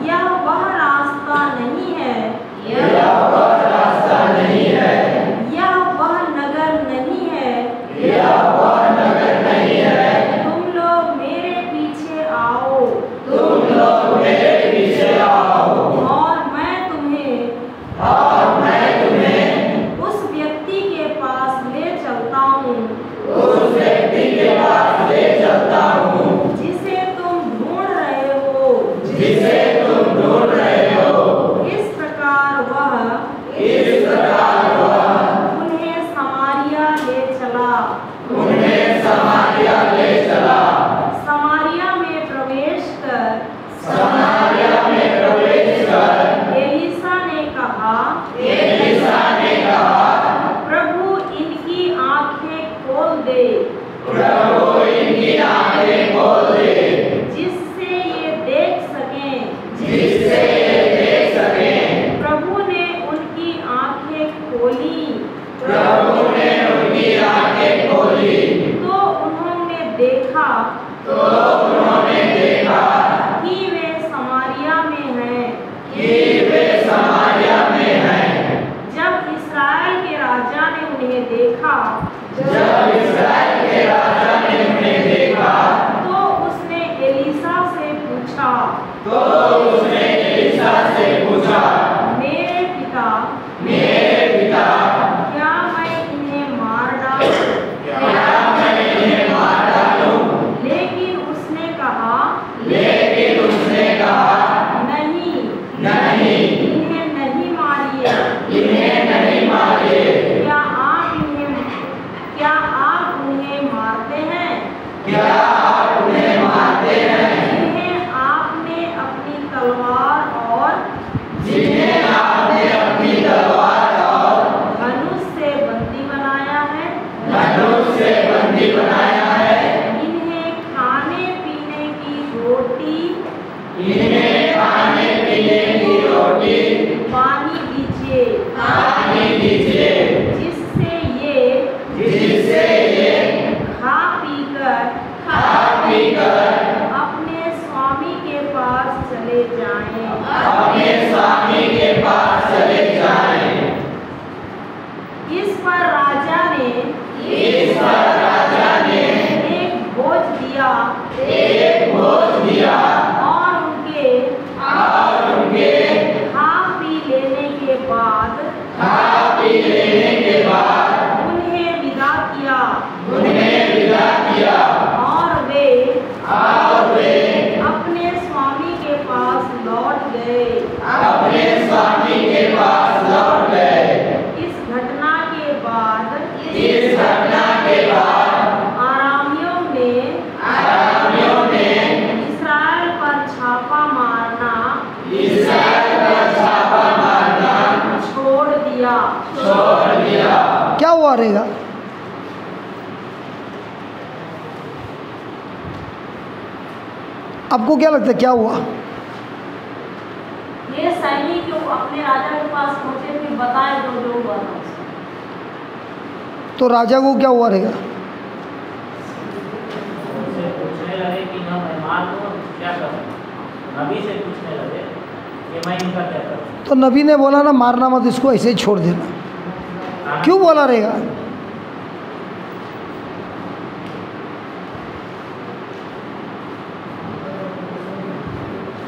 यह वह रास्ता नहीं है, यह वह नगर नहीं है, तुम लोग मेरे पीछे आओ, और मैं तुम्हें उस व्यक्ति के पास ले चलता हूँ, जिसे तुम ढूंढ रहे हो। इस प्रकार वह उन्हें समारिया ले चला। समारिया में प्रवेश कर एलीशा ने कहा, प्रभु इनकी आंखें खोल दे, जिससे ये देख सकें। प्रभु ने उनकी आंखें खोली, तो उन्होंने देखा कि वे समारिया में हैं। जब इस्राएल के राजा ने उन्हें देखा, तो उसने एलीशा से पूछा, मेरे पिता, क्या मैं इन्हें मार डालूं? लेकिन उसने कहा, नहीं, इन्हें नहीं मारिए। क्या आप उन्हें मारते हैं? जिन्हें आपने अपनी तलवार और धनुष से बंदी बनाया है। इन्हें खाने पीने की रोटी, पानी दीजिए, जिससे ये खा पीकर अपने स्वामी के पास चले जाएं। इस पर राजा ने एक भोज दिया, और उनके खा पी लेने के बाद उन्हें विदा किया, और वे अपने स्वामी के पास लौट गए। इस घटना के बाद आरामियों ने इस्राएल पर छापा मारना छोड़ दिया। क्या हुआ रहेगा? आपको क्या लगता है क्या हुआ? ये सैनिक अपने राजा के पास पहुंचे, फिर बताए जो हुआ था। तो राजा को क्या हुआ रहेगा? पूछने लगे कि ना मैं मार दूं, नबी से पूछने लगे कि मैं इनका क्या करूँ। तो नबी ने बोला ना, मारना मत इसको, ऐसे ही छोड़ देना। क्यों बोला रहेगा?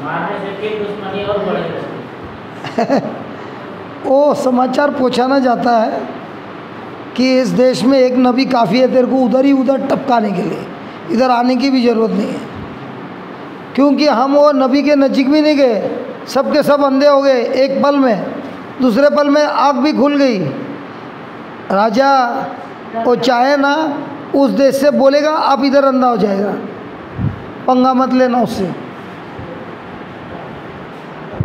मारने से फिर दुश्मनी और बढ़ जाती। वो समाचार पहुंचाना जाता है कि इस देश में एक नबी काफ़ी है, तेरे को उधर ही उधर टपकाने के लिए, इधर आने की भी ज़रूरत नहीं है। क्योंकि हम वो नबी के नज़दीक भी नहीं गए, सब के सब अंधे हो गए एक पल में, दूसरे पल में आँख भी खुल गई। राजा वो चाहे ना उस देश से बोलेगा आप इधर अंधा हो जाएगा, पंगा मत लेना उससे।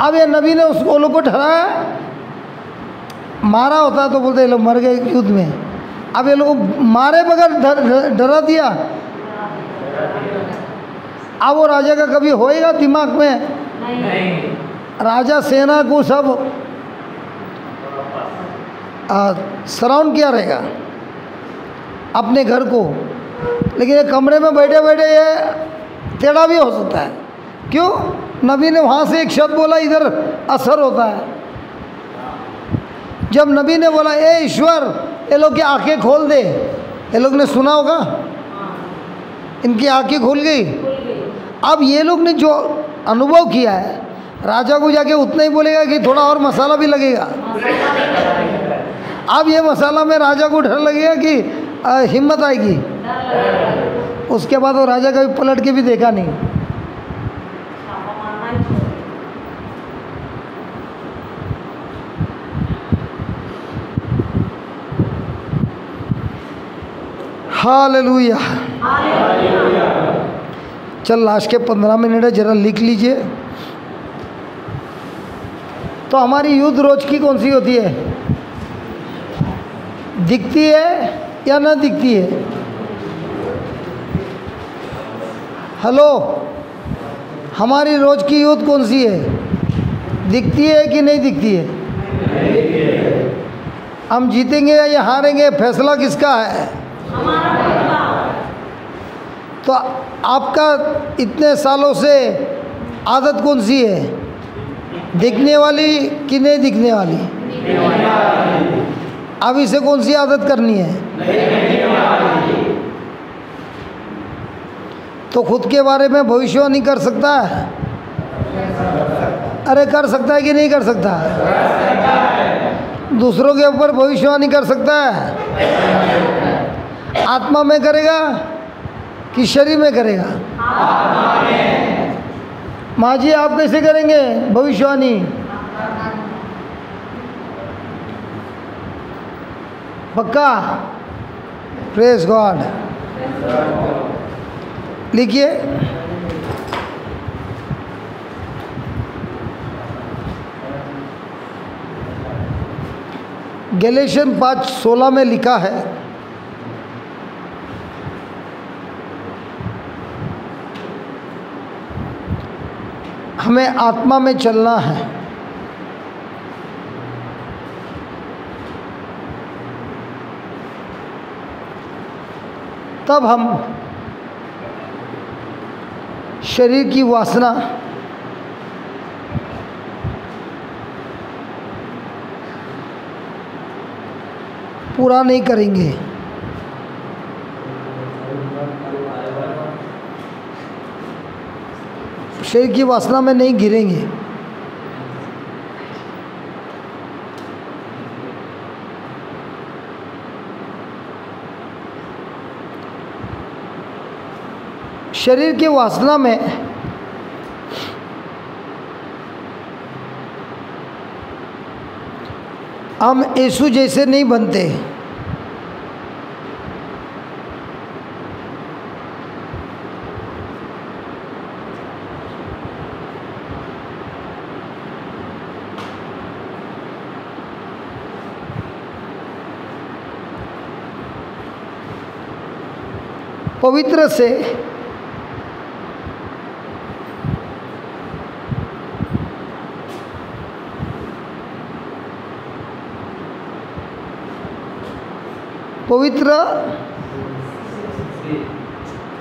अब ये नबी ने उसको लोग को ठहराया, मारा होता तो बोलते ये लोग मर गए युद्ध में। अब ये लोग मारे बगैर डरा दिया। अब वो राजा का कभी होएगा दिमाग में? नहीं। राजा सेना को सब सराउंड किया रहेगा अपने घर को, लेकिन ये कमरे में बैठे बैठे ये टेढ़ा भी हो सकता है। क्यों? नबी ने वहाँ से एक शब्द बोला, इधर असर होता है। जब नबी ने बोला ए ईश्वर ये लोग की आंखें खोल दे, ये लोग ने सुना होगा, इनकी आंखें खुल गई। अब ये लोग ने जो अनुभव किया है, राजा को जाके उतना ही बोलेगा कि थोड़ा और मसाला भी लगेगा। अब ये मसाला में राजा को डर लगेगा कि हिम्मत आएगी। उसके बाद वो राजा कभी पलट के भी देखा नहीं। हालेलुया। चल लास्ट के 15 मिनट है, जरा लिख लीजिए। तो हमारी युद्ध रोज की कौन सी होती है? दिखती है या ना दिखती है? हेलो, हमारी रोज की युद्ध कौन सी है? दिखती है कि नहीं दिखती है? हम जीतेंगे या हारेंगे, फैसला किसका है? तो आपका इतने सालों से आदत कौन सी है? दिखने वाली कि नहीं दिखने वाली? अब इसे कौन सी आदत करनी है? तो खुद के बारे में भविष्यवाणी कर सकता है? अरे कर सकता है कि नहीं कर सकता? दूसरों के ऊपर भविष्यवाणी कर सकता है? आत्मा में करेगा कि शरीर में करेगा? माँ जी आप कैसे करेंगे भविष्यवाणी? पक्का? Praise God. लिखिए, गैलेशियन 5:16 में लिखा है, हमें आत्मा में चलना है। तब हम शरीर की वासना पूरा नहीं करेंगे। शरीर की वासना में नहीं गिरेंगे। शरीर की वासना में हम यीशु जैसे नहीं बनते। पवित्र से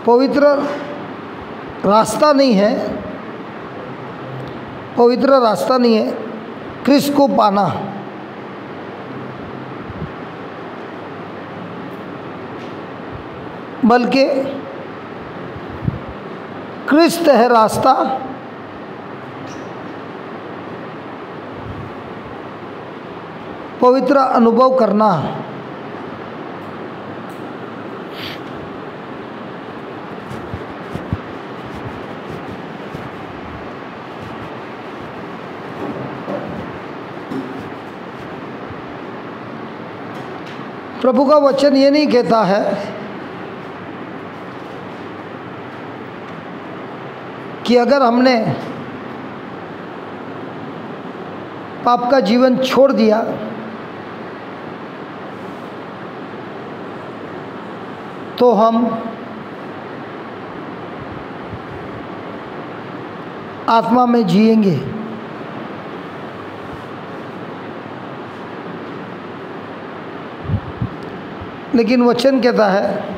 पवित्र रास्ता नहीं है, पवित्र रास्ता नहीं है क्रिस्त को पाना। बल्कि क्रिस्त है रास्ता, पवित्र अनुभव करना। प्रभु का वचन ये नहीं कहता है कि अगर हमने पाप का जीवन छोड़ दिया तो हम आत्मा में जिएंगे। लेकिन वचन कहता है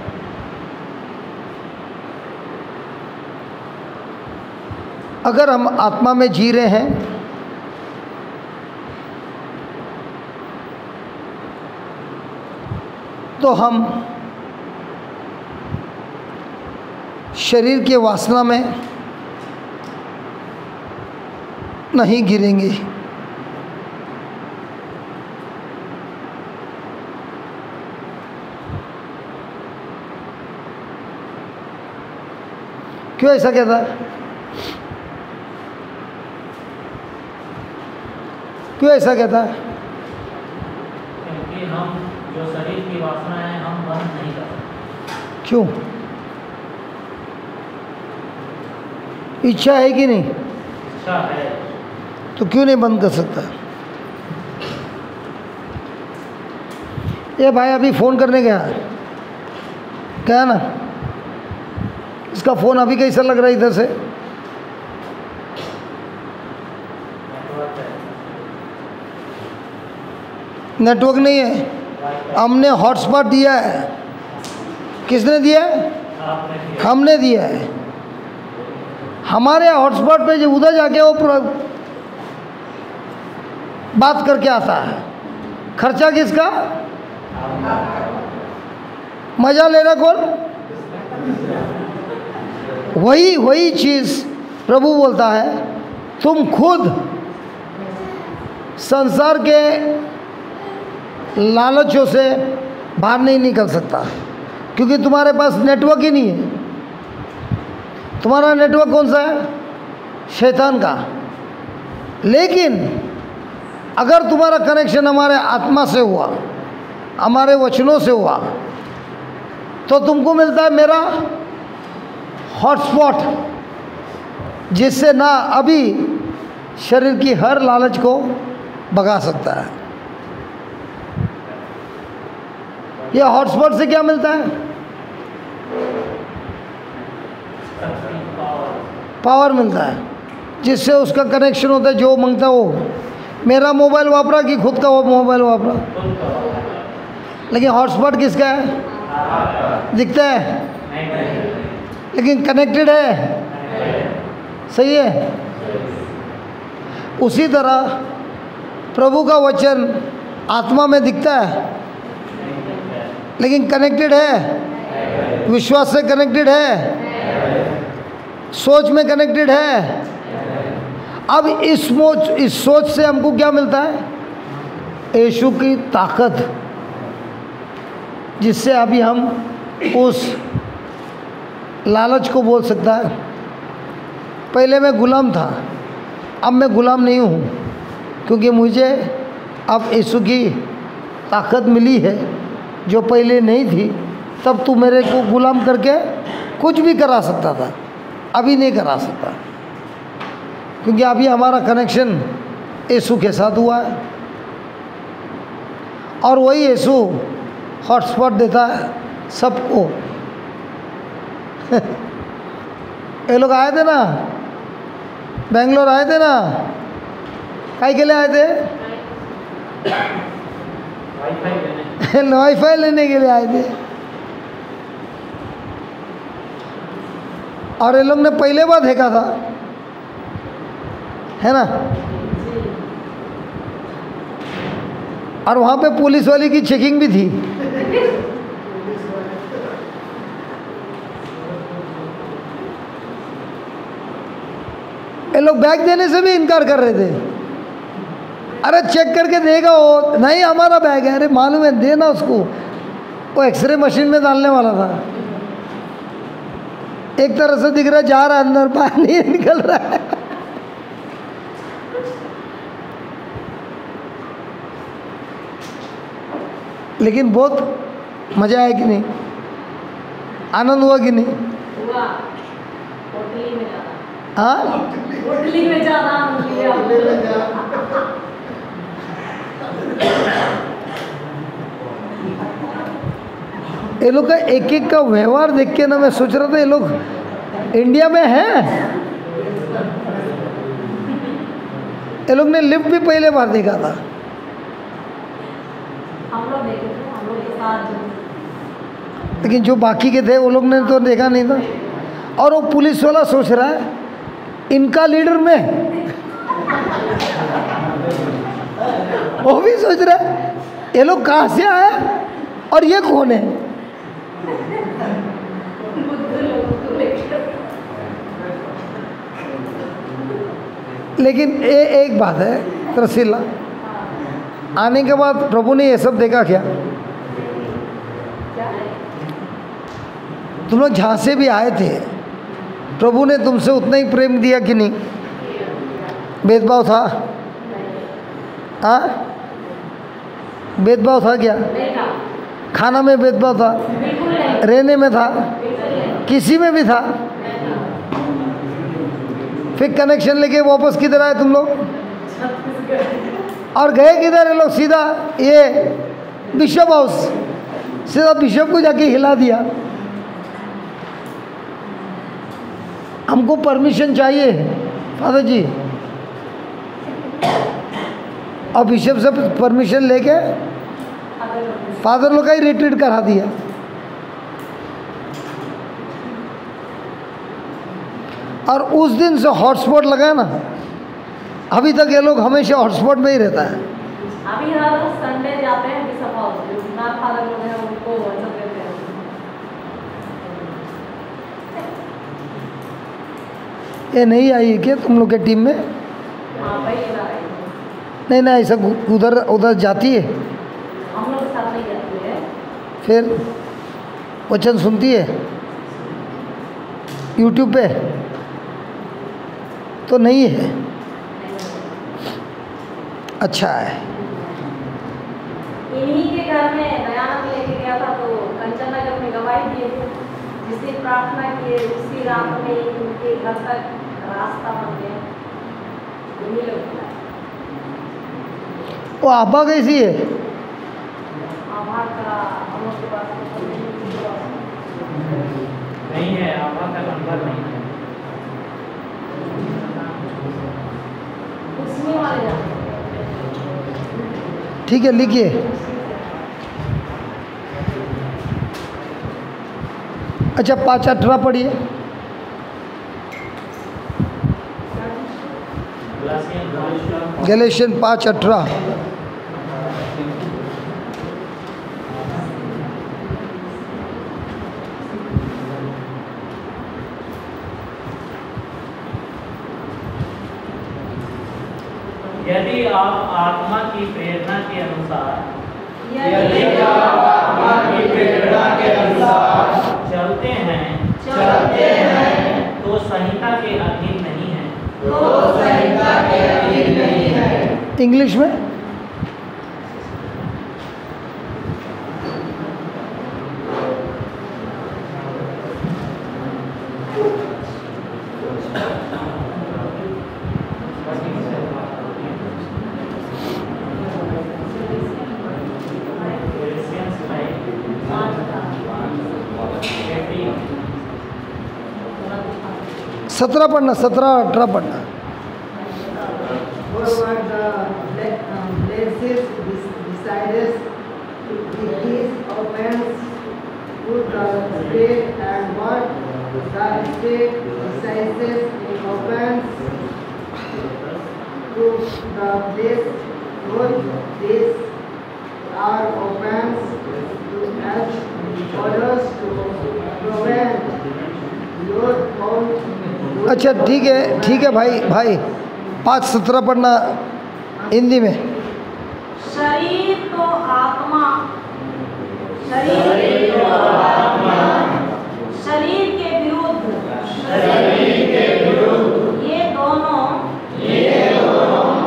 अगर हम आत्मा में जी रहे हैं तो हम शरीर के वासना में नहीं गिरेंगे। क्यों ऐसा कहता है? क्यों ऐसा कहता है? क्योंकि हम जो शरीर की वासना है हम बंद नहीं कर सकते। क्यों? इच्छा है कि नहीं? इच्छा है तो क्यों नहीं बंद कर सकता? ये भाई अभी फ़ोन करने गया, क्या ना, इसका फ़ोन अभी कैसा लग रहा है इधर से? नेटवर्क नहीं है। हमने हॉटस्पॉट दिया है। किसने दिया है? हमने दिया है। हमारे हॉटस्पॉट पे जो उधर जाके वो पूरा बात करके आता है। खर्चा किसका? मज़ा ले रहा कौन? वही चीज़ प्रभु बोलता है तुम खुद संसार के लालचों से बाहर नहीं निकल सकता, क्योंकि तुम्हारे पास नेटवर्क ही नहीं है। तुम्हारा नेटवर्क कौन सा है? शैतान का। लेकिन अगर तुम्हारा कनेक्शन हमारे आत्मा से हुआ, हमारे वचनों से हुआ, तो तुमको मिलता है मेरा हॉटस्पॉट, जिससे ना अभी शरीर की हर लालच को भगा सकता है। यह हॉटस्पॉट से क्या मिलता है? पावर मिलता है, जिससे उसका कनेक्शन होता है। जो मांगता हो, मेरा मोबाइल वापरा कि खुद का वो मोबाइल वापरा। लेकिन हॉटस्पॉट किसका है? दिखता है लेकिन कनेक्टेड है। सही है। उसी तरह प्रभु का वचन आत्मा में दिखता है लेकिन कनेक्टेड है, विश्वास से कनेक्टेड है, सोच में कनेक्टेड है। अब इस सोच से हमको क्या मिलता है? यीशु की ताकत, जिससे अभी हम उस लालच को बोल सकता है पहले मैं गुलाम था, अब मैं गुलाम नहीं हूँ, क्योंकि मुझे अब यीशु की ताकत मिली है जो पहले नहीं थी। तब तू मेरे को गुलाम करके कुछ भी करा सकता था, अभी नहीं करा सकता, क्योंकि अभी हमारा कनेक्शन यीशु के साथ हुआ है। और वही यीशु हॉटस्पॉट देता है सबको। ये लोग आए थे ना, बेंगलोर आए थे ना, काहे के लिए आए थे? वाईफाई लेने के लिए आए थे। और ये लोग ने पहले बार देखा था, है ना। और वहाँ पे पुलिस वाले की चेकिंग भी थी। ये लोग बैग देने से भी इनकार कर रहे थे। अरे चेक करके देगा वो, नहीं हमारा बैग है। अरे मालूम है, देना उसको। वो एक्सरे मशीन में डालने वाला था। एक तरह से दिख रहा है जा रहा है अंदर, बाहर नहीं निकल रहा है। लेकिन बहुत मजा आया कि नहीं, आनंद हुआ कि नहीं? हुआ। होटली में जाना, हाँ होटली में जाना ये लोग का एक एक का व्यवहार देख के ना मैं सोच रहा था ये लोग इंडिया में हैं। ये लोग ने लिफ्ट भी पहले बार देखा था। हम लोग देखे थे, हम लोग के साथ। लेकिन जो बाकी के थे वो लोग ने तो देखा नहीं था। और वो पुलिस वाला सोच रहा है इनका लीडर में, वो भी सोच रहा है ये लोग कहाँ से आया और ये कौन है। लेकिन एक बात है तरसीला, आने के बाद प्रभु ने ये सब देखा क्या? तुम लोग जहाँ से भी आए थे प्रभु ने तुमसे उतना ही प्रेम दिया कि नहीं? भेदभाव था? हाँ, भेदभाव था क्या? खाना में भेदभाव था? रहने में था? किसी में भी था? फिर कनेक्शन लेके वापस किधर आए तुम लोग? और गए किधर ये लोग? सीधा ये बिशप हाउस, सीधा बिशप को जाके हिला दिया। हमको परमिशन चाहिए फादर जी, और बिशप से परमिशन लेके फादर लोग का ही रिट्रीट करा दिया। और उस दिन से हॉटस्पॉट लगा ना, अभी तक ये लोग हमेशा हॉटस्पॉट में ही रहता है। अभी हर संडे जाते हैं बिशप हाउस, ना फादर लोग हैं उनको वचन देते हैं। ये नहीं आई है क्या तुम लोग के टीम में? हाँ भाई, नहीं ना, ऐसा उधर उधर जाती है, हम लोग के साथ नहीं जाती है। फिर वचन सुनती है यूट्यूब पे तो नहीं है। अच्छा है। इन्हीं के घर में दयानंद लेके गया था तो कंचन नगर में गवाही दिए थे। जिस दिन प्रार्थना किए उसी रात में उनके घर तक रास्ता बन गया। इन्हीं लोग का। वो आभा कैसी है? आभार का हम लोग के पास नहीं है, आभा का नंबर नहीं है। उसमें वाले जाते हैं। ठीक है, लिखिए। अच्छा 5:18 पढ़िए। गैलेशियन 5:18। यदि आप आत्मा की प्रेरणा के अनुसार चलते हैं तो संहिता के अधीन नहीं है। इंग्लिश में सत्रह पढ़ना, 17-18 पढ़ना। to the place where these are open to help others to prevent your own. अच्छा ठीक है भाई 5:17 पढ़ना हिंदी में। शरीर तो आत्मा, शरीर के विरुद्ध, ये दोनों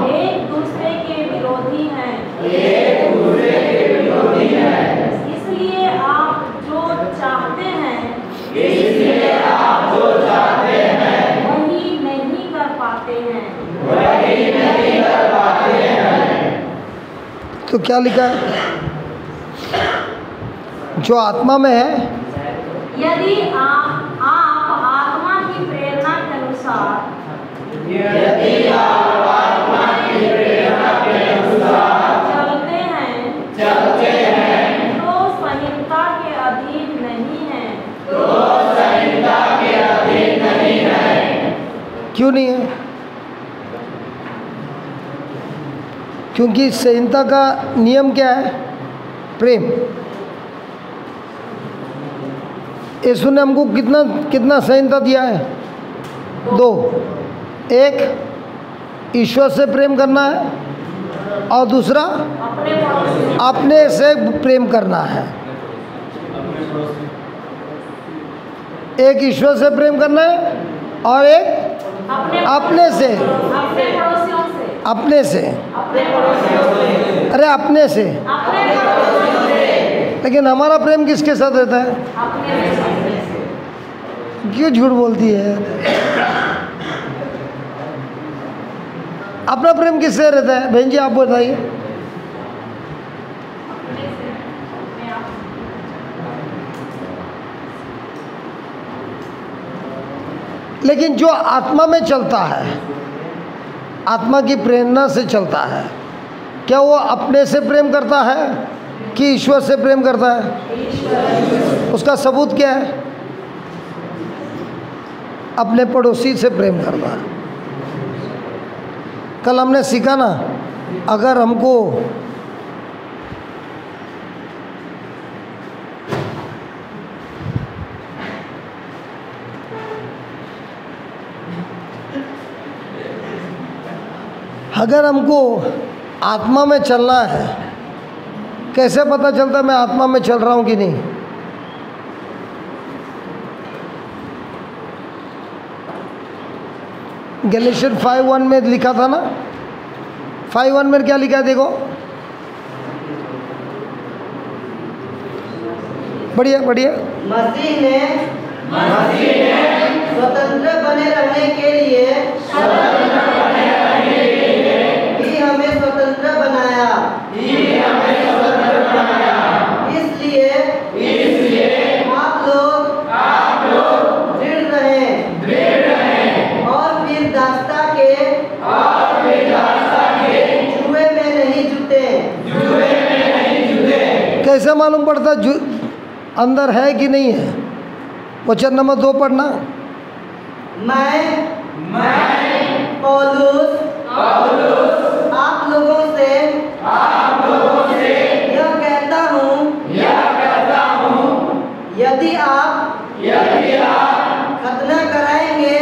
एक दूसरे के विरोधी हैं। इसलिए आप जो चाहते हैं वही नहीं कर पाते हैं। तो क्या लिखा है? जो आत्मा में है, यदि आप आत्मा की प्रेरणा के अनुसार चलते हैं तो संहिता के अधीन नहीं हैं। क्यों नहीं है? क्योंकि संहिता का नियम क्या है? प्रेम। यीशु ने हमको कितना संहिता दिया है? 2। एक ईश्वर से प्रेम करना है और दूसरा अपने से प्रेम करना है। एक ईश्वर से प्रेम करना है और एक अपने से। अपने से, अरे अपने से। लेकिन हमारा प्रेम किसके साथ रहता है? क्यों झूठ बोलती है? अपना प्रेम किससे रहता है? बहन जी आप बताइए। लेकिन जो आत्मा में चलता है, आत्मा की प्रेरणा से चलता है, क्या वो अपने से प्रेम करता है कि ईश्वर से प्रेम करता है? उसका सबूत क्या है? अपने पड़ोसी से प्रेम करता है। कल हमने सीखा ना, अगर हमको आत्मा में चलना है, कैसे पता चलता मैं आत्मा में चल रहा हूँ कि नहीं? गैलेशियन 5:1 में लिखा था ना। 5:1 में क्या लिखा है देखो, बढ़िया। मसीह ने स्वतंत्र बने रहने के लिए भी हमें स्वतंत्र बनाया। इसलिए आप लोग दृढ़ रहें और फिर दास्ता के जुए में नहीं जुटे। कैसे मालूम पड़ता अंदर है कि नहीं है? वचन नंबर 2 पढ़ना। मैं पौलुस आप लोगों से यह कहता हूँ, यदि आप खतना कराएंगे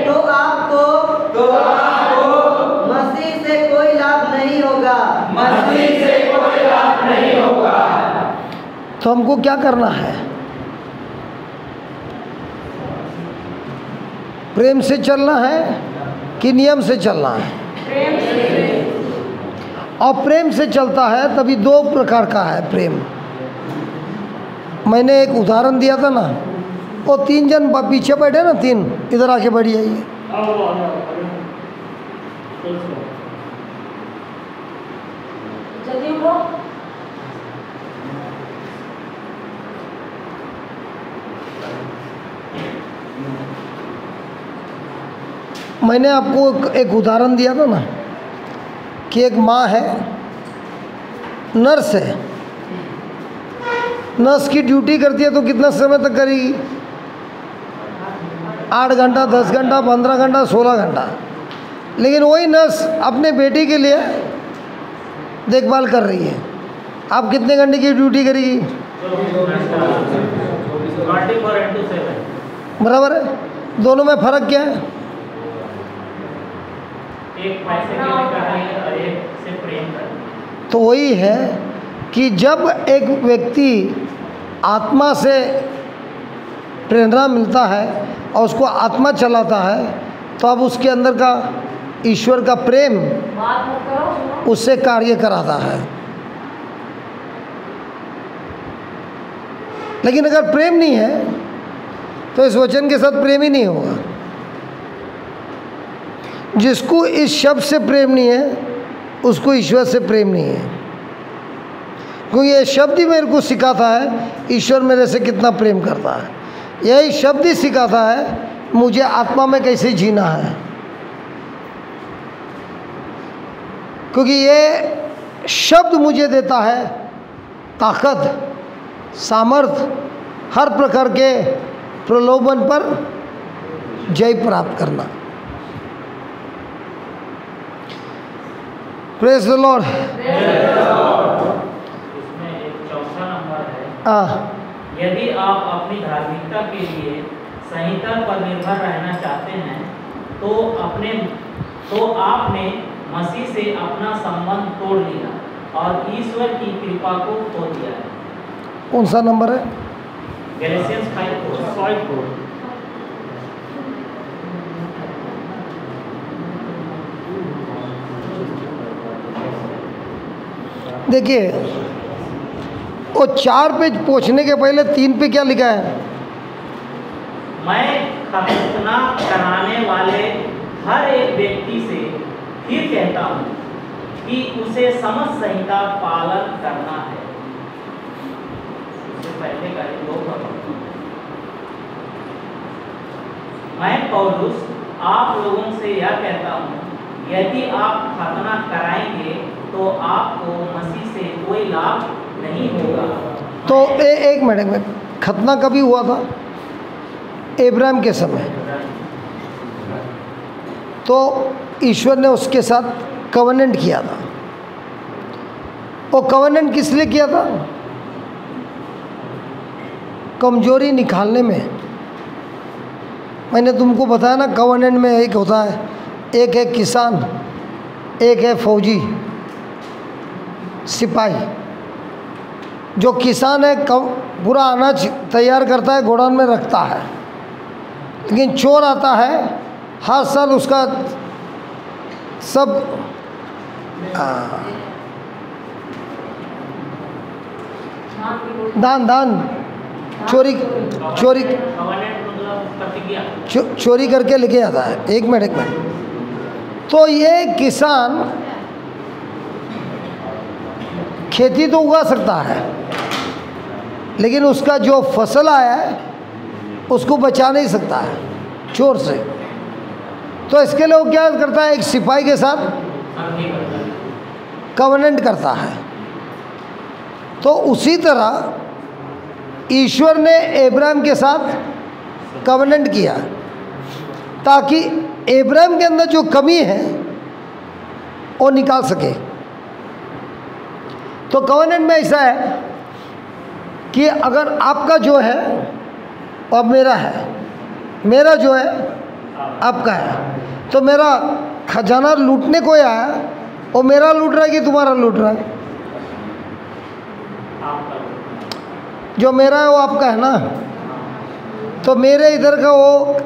तो आपको मसीह से कोई लाभ नहीं होगा। तो हमको क्या करना है? प्रेम से चलना है कि नियम से चलना है? और प्रेम से चलता है तभी 2 प्रकार का है प्रेम। मैंने एक उदाहरण दिया था ना, वो 3 जन पीछे बैठे ना, 3 इधर आके बैठ जाइए। जल्दी उठो। मैंने आपको एक उदाहरण दिया था ना कि एक माँ है, नर्स है। नर्स की ड्यूटी करती है तो कितना समय तक करेगी? 8 घंटा, 10 घंटा, 15 घंटा, 16 घंटा। लेकिन वही नर्स अपने बेटी के लिए देखभाल कर रही है। आप कितने घंटे की ड्यूटी करेगी? 24/7। बराबर है। दोनों में फ़र्क क्या है? एक पैसे के लिए कर रही है और एक से प्रेम कर रही है। तो वही है कि जब एक व्यक्ति आत्मा से प्रेरणा मिलता है और उसको आत्मा चलाता है, तो अब उसके अंदर का ईश्वर का प्रेम बात मत करो, सुनो। उससे कार्य कराता है। लेकिन अगर प्रेम नहीं है तो इस वचन के साथ प्रेम ही नहीं होगा। जिसको इस शब्द से प्रेम नहीं है उसको ईश्वर से प्रेम नहीं है, क्योंकि ये शब्द ही मेरे को सिखाता है ईश्वर मेरे से कितना प्रेम करता है। यही शब्द ही सिखाता है मुझे आत्मा में कैसे जीना है, क्योंकि ये शब्द मुझे देता है ताकत, सामर्थ्य, हर प्रकार के प्रलोभन पर जय प्राप्त करना। Praise the Lord. इसमें एक चौथा नंबर है, हाँ, यदि आप अपनी धार्मिकता के लिए संहिता पर निर्भर रहना चाहते हैं तो आपने मसीह से अपना संबंध तोड़ लिया और ईश्वर की कृपा को खो दिया है। कौन सा नंबर है? गैलेशियंस 5:4। देखिए, वो 4 पे पहुंचने के पहले 3 पे क्या लिखा है? मैं खतना कराने वाले हर एक व्यक्ति से फिर कहता हूँ कि उसे समस्त संहिता पालन करना है। इससे पहले का 2 मैं पौलुस आप लोगों से यह कहता हूँ, यदि आप खतना कराएंगे तो आपको मसीह से कोई लाभ नहीं होगा। तो एक मिनट में, खतना कभी हुआ था? इब्राहिम के समय। तो ईश्वर ने उसके साथ कवेनेंट किया था। वो कवेनेंट किस लिए किया था? कमजोरी निकालने में। मैंने तुमको बताया ना, कवेनेंट में एक होता है, एक है किसान, एक है फौजी सिपाही। जो किसान है पूरा अनाज तैयार करता है, गोडाउन में रखता है, लेकिन चोर आता है, हर साल उसका सब दान चोरी चोरी करके लेके आता है। एक मिनट। तो ये किसान खेती तो उगा सकता है, लेकिन उसका जो फसल आया है उसको बचा नहीं सकता है चोर से। तो इसके लिए वो क्या करता है? एक सिपाही के साथ कवेनेंट करता है। तो उसी तरह ईश्वर ने इब्राहिम के साथ कवेनेंट किया ताकि इब्राहिम के अंदर जो कमी है वो निकाल सके। तो कवेनेंट में ऐसा है कि अगर आपका जो है अब मेरा है, मेरा जो है आपका है, तो मेरा खजाना लूटने को आया, वो मेरा लूट रहा है कि तुम्हारा लूट रहा है? जो मेरा है वो आपका है ना। तो मेरे इधर का वो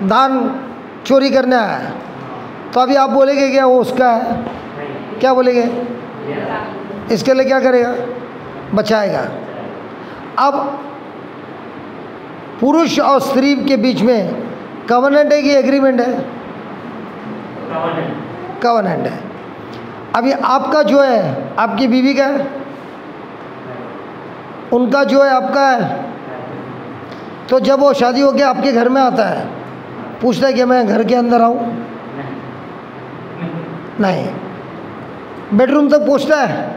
धान चोरी करने आया है, तो अभी आप बोलेंगे क्या वो उसका है? क्या बोलेंगे? इसके लिए क्या करेगा? बचाएगा। अब पुरुष और स्त्री के बीच में कवेनेंट है कि एग्रीमेंट है? कवेनेंट है। अभी आपका जो है आपकी बीवी का है, उनका जो है आपका है। तो जब वो शादी होकर आपके घर में आता है, पूछता है कि मैं घर के अंदर आऊँ? नहीं। बेडरूम तक पहुँचता है।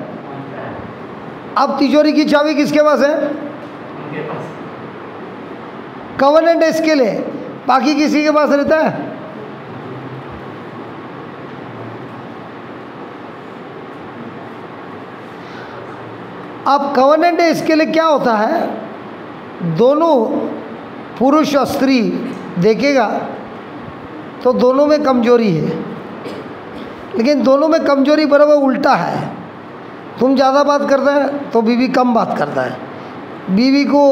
अब तिजोरी की चाबी किसके पास है? कवेनेंट है इसके लिए, बाकी किसी के पास रहता है? अब कवनेंट है, इसके लिए क्या होता है, दोनों पुरुष और स्त्री देखेगा तो दोनों में कमजोरी है, लेकिन दोनों में कमजोरी बराबर उल्टा है। तुम ज़्यादा बात करता है तो बीवी कम बात करता है, बीवी को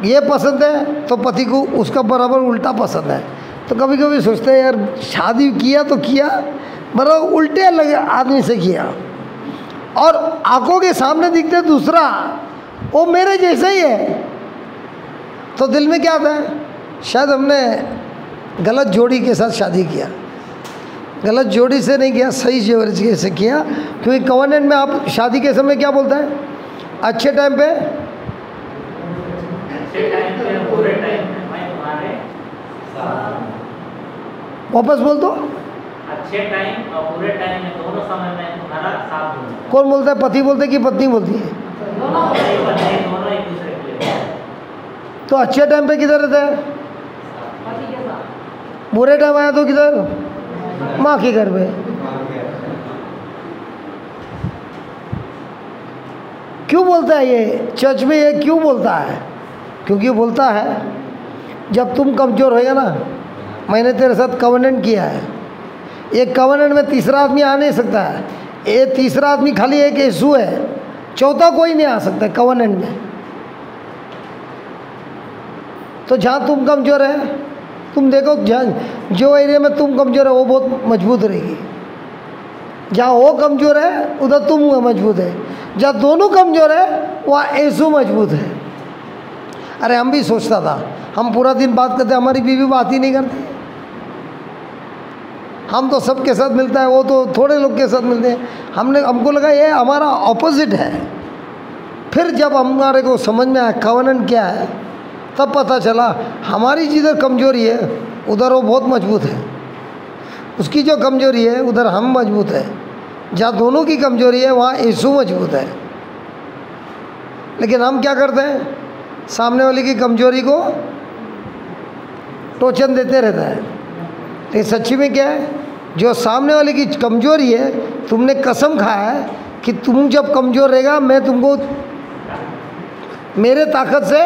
ये पसंद है तो पति को उसका बराबर उल्टा पसंद है। तो कभी कभी सोचते हैं यार शादी किया तो किया, बराबर उल्टे लगे आदमी से किया, और आंखों के सामने दिखते दूसरा वो मेरे जैसा ही है, तो दिल में क्या आता है, शायद हमने गलत जोड़ी के साथ शादी किया। गलत जोड़ी से नहीं किया, सही जोड़ी से किया। क्योंकि कवनेंट में आप शादी के समय क्या बोलता है, अच्छे टाइम पे, पूरे टाइम में मैं तुम्हारे वापस बोल दो, अच्छे टाइम और बुरे टाइम में दोनों समय में तुम्हारा साथ दूंगा। कौन बोलता है, पति बोलते कि पत्नी बोलती है? दोनों एक दूसरे के लिए। तो अच्छे टाइम पे किधर रहता है, पति के साथ। बुरे टाइम आया तो किधर, माँ के घर पे। क्यों बोलता है ये चर्च में, ये क्यों बोलता है? क्योंकि बोलता है जब तुम कमज़ोर होएगा ना, मैंने तेरे साथ कवनेंट किया है, ये कवनेंट में तीसरा आदमी आ नहीं सकता है, ये तीसरा आदमी खाली एक यीशु है, चौथा कोई नहीं आ सकता कवनेंट में। तो जहाँ तुम कमज़ोर है, तुम देखो जहाँ जो एरिया में तुम कमज़ोर है वो बहुत मजबूत रहेगी, जहाँ वो कमज़ोर है उधर तुम मजबूत है, जहाँ दोनों कमज़ोर है वहाँ यीशु मजबूत है। अरे हम भी सोचता था, हम पूरा दिन बात करते, हमारी बीवी बात ही नहीं करती, हम तो सबके साथ मिलता है, वो तो थोड़े लोग के साथ मिलते हैं। हमको लगा ये हमारा ऑपोजिट है। फिर जब हमारे को समझ में आया कवनेंट क्या है, तब पता चला हमारी जिधर कमजोरी है उधर वो बहुत मजबूत है, उसकी जो कमजोरी है उधर हम मजबूत है, जहाँ दोनों की कमजोरी है वहाँ यीशु मजबूत है। लेकिन हम क्या करते हैं, सामने वाले की कमजोरी को टोचन देते रहता है। लेकिन सच्ची में क्या है, जो सामने वाले की कमजोरी है, तुमने कसम खाया है कि तुम जब कमज़ोर रहेगा मैं तुमको मेरे ताकत से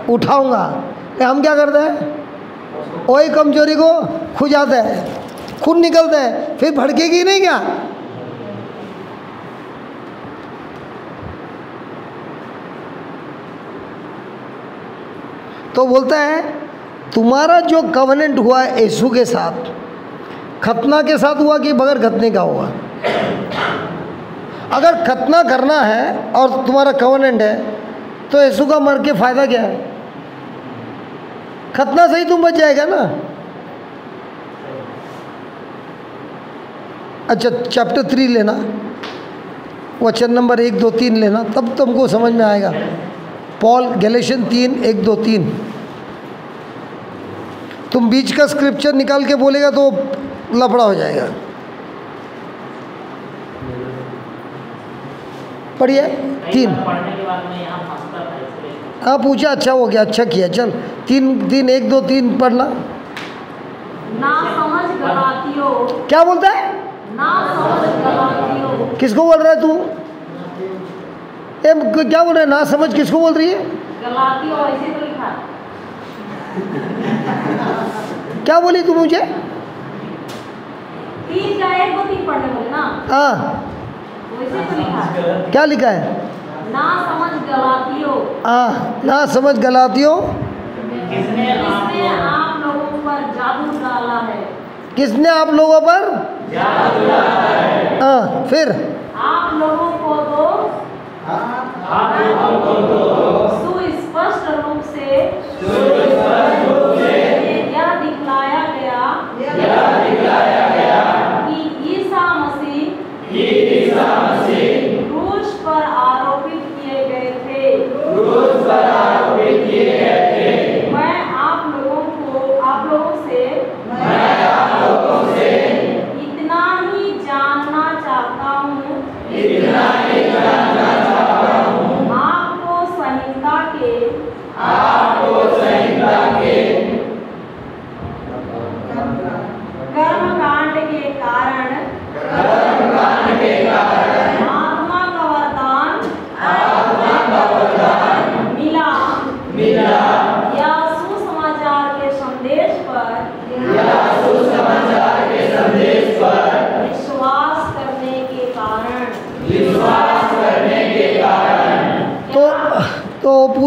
उठाऊंगा। हम क्या करते हैं, वही कमजोरी को खुजाते हैं, खून निकलता है, फिर भड़केगी नहीं क्या? तो बोलता है तुम्हारा जो कवनेंट हुआ है यीशु के साथ, खतना के साथ हुआ कि बगैर खतने का हुआ? अगर खतना करना है और तुम्हारा कवनेंट है तो यीशु का मर के फायदा क्या है? खतना से ही तुम बच जाएगा ना। अच्छा चैप्टर 3 लेना, वचन नंबर 1, 2, 3 लेना, तब तुमको समझ में आएगा। पॉल गैलेशियन 3, 1, 2, 3। तुम बीच का स्क्रिप्चर निकाल के बोलेगा तो लफड़ा हो जाएगा। पढ़िए 3। पढ़ने के बाद में यहाँ फंसता था इसलिए। हाँ पूछा, अच्छा हो गया, अच्छा किया। चल 3, 1, 2, 3 पढ़ना। ना समझ गलातियों। क्या बोलता है? ना समझ गलातियों। किसको बोल रहा है तू? क्या बोल रहा है? ना समझ किसको बोल रही है? गलातियों ऐसे तो लिखा। क्या बोली तू मुझे? 3 का 1, 2, 3 पढ़ने बोले ना। हाँ वैसे तो लिखा। क्या लिखा है? ना समझ गलातियों। हाँ, ना समझ गलातियों। किसने आप लोगों पर जादू डाला है। किसने आप लोगों पर जादू डाला है? हाँ, फिर आप लोगों को तो सुस्पष्ट रूप से यह दिखलाया गया कि ईसा मसीह क्रूस पर आरोपित किए गए थे। मैं आप लोगों से इतना ही जानना चाहता हूँ आपको संहिता के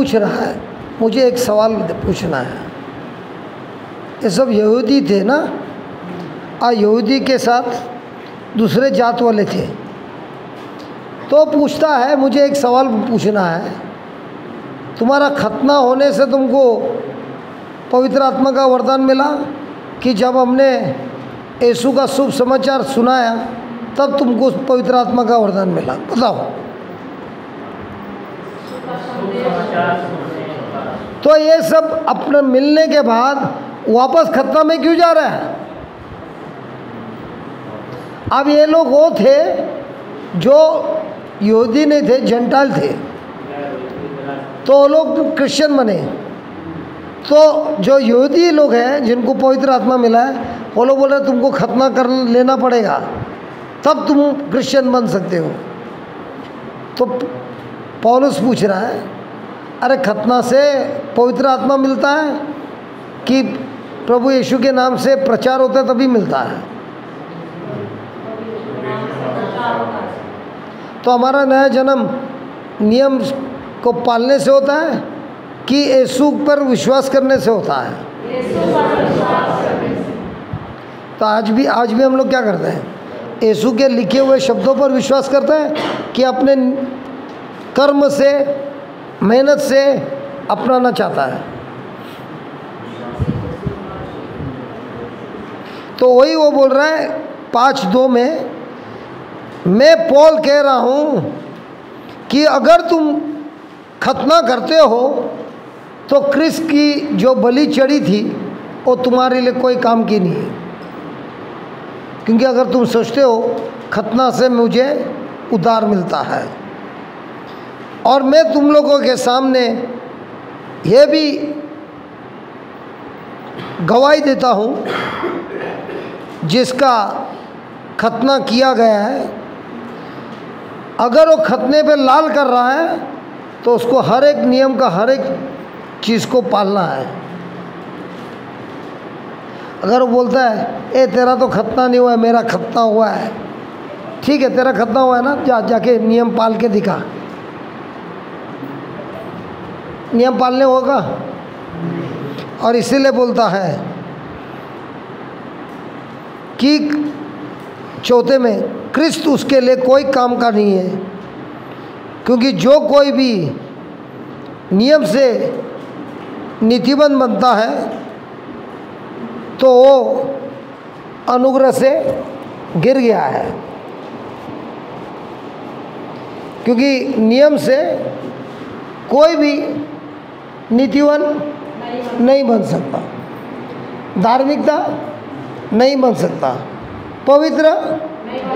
पूछ रहा है, मुझे एक सवाल पूछना है। ये सब यहूदी थे ना, यहूदी के साथ दूसरे जात वाले थे। तो पूछता है, मुझे एक सवाल पूछना है, तुम्हारा खतना होने से तुमको पवित्र आत्मा का वरदान मिला कि जब हमने यीशु का शुभ समाचार सुनाया तब तुमको पवित्र आत्मा का वरदान मिला? बताओ। तो ये सब अपने मिलने के बाद वापस खतना में क्यों जा रहा है? अब ये लोग वो थे जो यहूदी नहीं थे, जंटाइल थे, तो वो लोग क्रिश्चियन बने। तो जो यहूदी लोग हैं जिनको पवित्र आत्मा मिला है, वो लोग बोल रहे तुमको खतना कर लेना पड़ेगा तब तुम क्रिश्चियन बन सकते हो। तो पौलुस पूछ रहा है, अरे खतना से पवित्र आत्मा मिलता है कि प्रभु यीशु के नाम से प्रचार होता है तभी मिलता है? तो हमारा नया जन्म नियम को पालने से होता है कि यीशु पर विश्वास करने से होता है? तो आज भी हम लोग क्या करते हैं? यीशु के लिखे हुए शब्दों पर विश्वास करते हैं कि अपने कर्म से, मेहनत से अपनाना चाहता है? तो वही वो बोल रहा है 5:2 में, मैं पौल कह रहा हूँ कि अगर तुम खतना करते हो तो क्रिस्त की जो बलि चढ़ी थी वो तुम्हारे लिए कोई काम की नहीं है। क्योंकि अगर तुम सोचते हो खतना से मुझे उद्धार मिलता है, और मैं तुम लोगों के सामने ये भी गवाही देता हूँ, जिसका खतना किया गया है, अगर वो खतने पे लाल कर रहा है तो उसको हर एक नियम का, हर एक चीज़ को पालना है। अगर वो बोलता है ए तेरा तो खतना नहीं हुआ है, मेरा खतना हुआ है, ठीक है तेरा खतना हुआ है ना, जाके नियम पाल के दिखा। नियम पालने होगा। और इसीलिए बोलता है कि 4 में, क्रिस्त उसके लिए कोई काम का नहीं है, क्योंकि जो कोई भी नियम से नीतिबद्ध बनता है तो वो अनुग्रह से गिर गया है। क्योंकि नियम से कोई भी नीतिवान नहीं बन सकता, धार्मिकता नहीं बन सकता, पवित्र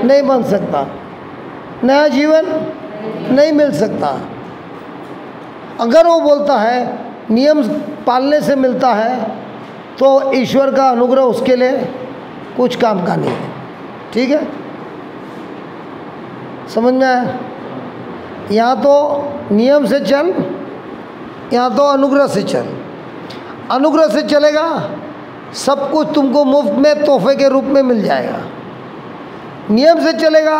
नहीं बन सकता, नया जीवन नहीं मिल सकता। अगर वो बोलता है नियम पालने से मिलता है तो ईश्वर का अनुग्रह उसके लिए कुछ काम का नहीं है। ठीक है, समझ में आया? या तो नियम से चल या तो अनुग्रह से चल। अनुग्रह से चलेगा सब कुछ तुमको मुफ्त में तोहफे के रूप में मिल जाएगा। नियम से चलेगा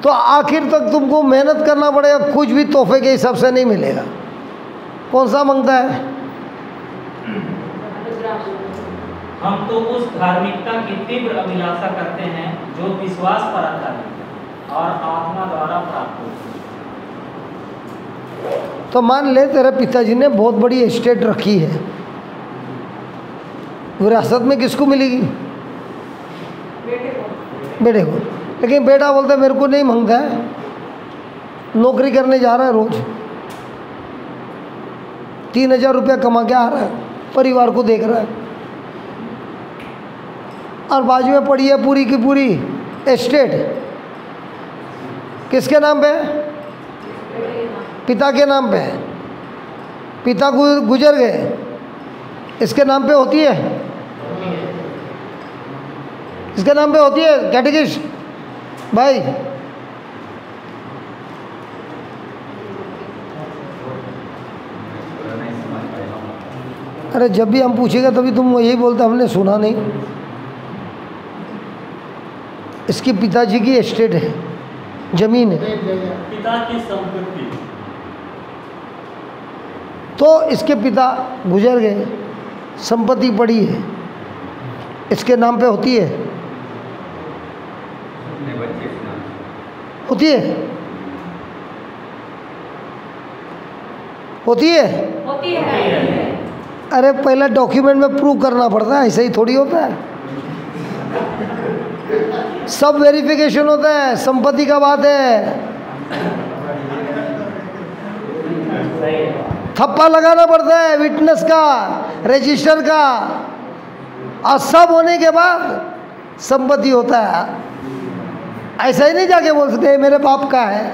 तो आखिर तक तुमको मेहनत करना पड़ेगा, कुछ भी तोहफे के हिसाब से नहीं मिलेगा। कौन सा मांगता है? हम तो उस धार्मिकता की तीव्र अभिलाषा करते हैं जो विश्वास पर आधारित है और आत्मा द्वारा प्राप्त होती है। तो मान ले तेरे पिताजी ने बहुत बड़ी एस्टेट रखी है, विरासत में किसको मिलेगी? बेटे को। लेकिन बेटा बोलता है मेरे को नहीं मांगता है, नौकरी करने जा रहा है, रोज 3000 रुपया कमा के आ रहा है, परिवार को देख रहा है, और बाजू में पड़ी है पूरी की पूरी एस्टेट। किसके नाम पे? पिता के नाम पे। पिता गुजर गए, इसके नाम पे होती है, इसके नाम पे होती है कैटेगिस्ट भाई। अरे जब भी हम पूछेगा तभी तुम यही बोलते हमने सुना नहीं। इसकी पिताजी की एस्टेट है, जमीन है, पिता की संपत्ति। तो इसके पिता गुजर गए, संपत्ति पड़ी है, इसके नाम पे होती है, होती है, होती है। होती है। अरे पहले डॉक्यूमेंट में प्रूव करना पड़ता है, ऐसे ही थोड़ी होता है, सब वेरिफिकेशन होता है, संपत्ति का बात है, थप्पा लगाना पड़ता है विटनेस का, रजिस्टर का, और सब होने के बाद संपत्ति होता है। ऐसा ही नहीं जाके बोल सकते मेरे बाप का है,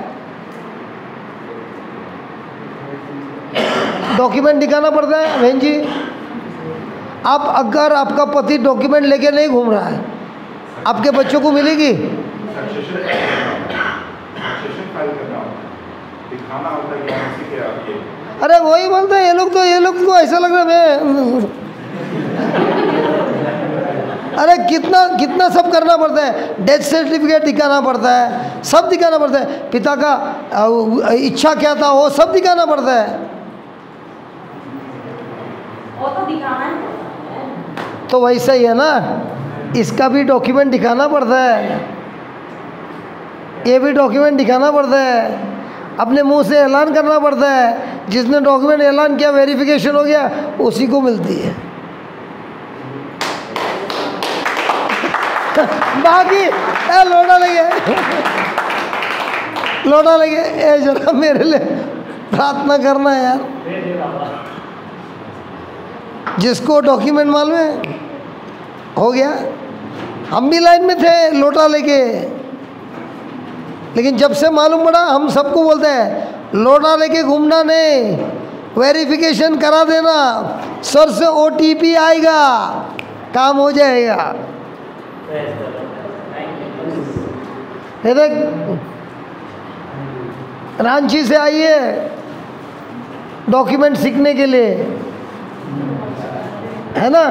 डॉक्यूमेंट दिखाना पड़ता है। बहन जी, आप अगर आपका पति डॉक्यूमेंट लेके नहीं घूम रहा है, आपके बच्चों को मिलेगी? दिखाना होता है कि किसी के आप ये अरे वही बोलते हैं ये लोग तो ऐसा लग रहा है अरे कितना सब करना पड़ता है, डेथ सर्टिफिकेट दिखाना पड़ता है, सब दिखाना पड़ता है, पिता का इच्छा क्या था वो सब दिखाना पड़ता है। वो तो दिखाना ही पड़ता है। तो वैसा ही है ना, इसका भी डॉक्यूमेंट दिखाना पड़ता है, ये भी डॉक्यूमेंट दिखाना पड़ता है, अपने मुंह से ऐलान करना पड़ता है, जिसने डॉक्यूमेंट ऐलान किया वेरिफिकेशन हो गया उसी को मिलती है। बाकी लोटा लगे ए जरा मेरे लिए प्रार्थना करना है यार। जिसको डॉक्यूमेंट मालूम है हो गया। हम भी लाइन में थे लोटा लेके, लेकिन जब से मालूम पड़ा हम सबको बोलते हैं लोटा लेके घूमना नहीं, वेरिफिकेशन करा देना, सर से OTP आएगा, काम हो जाएगा। ये देख रांची से आई है डॉक्यूमेंट सीखने के लिए, है ना?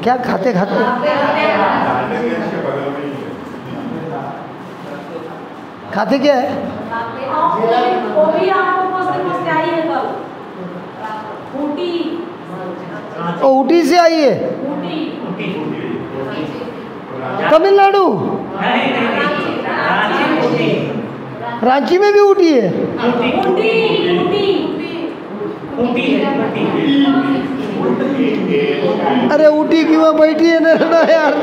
क्या खाते खाते खाते क्या है? वो भी आपको मस्त आई है कल, ऊटी, ऊटी से आई है, तमिलनाडु, रांची में भी ऊटी है। अरे ऊटी क्यों बैठी है ना यार।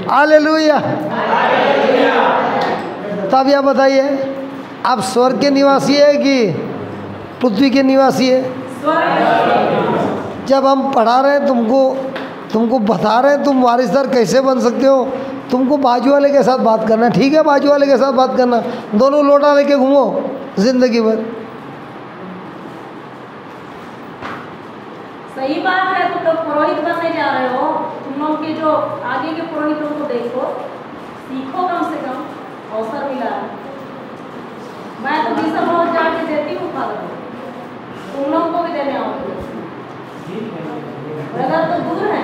हालेलुया। तब यह बताइए आप स्वर्ग के निवासी है कि पृथ्वी के निवासी है? जब हम पढ़ा रहे हैं तुमको बता रहे हैं तुम वारिसदार कैसे बन सकते हो, तुमको बाजू वाले के साथ बात करना, ठीक है? बाजू वाले के साथ बात करना, दोनों लोटा लेके घूमो जिंदगी भर। सही बात है। तो पुरोहित बनने जा रहे हो, तुम लोग के जो आगे के पुरोहितों को देखो, सीखो, कम से कम अवसर मिला है। मैं तो भी सब रोज जाके देती हूँ फादर को, तुम लोग को भी देने आऊँगी। ब्रदर तो दूर है,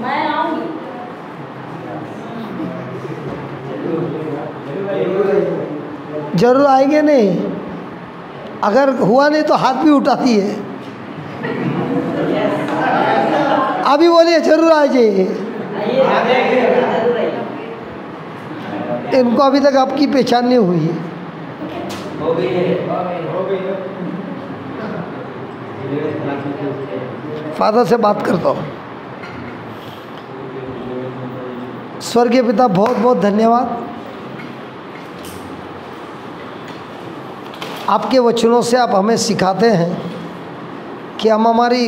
मैं आऊँगी। जरूर आएंगे नहीं, अगर हुआ नहीं तो हाथ भी उठाती है। अभी बोलिए जरूर आ जाइए। इनको अभी तक आपकी पहचान नहीं हुई है। फादर से बात करता हूँ। स्वर्गीय पिता बहुत बहुत धन्यवाद, आपके वचनों से आप हमें सिखाते हैं कि हम हमारी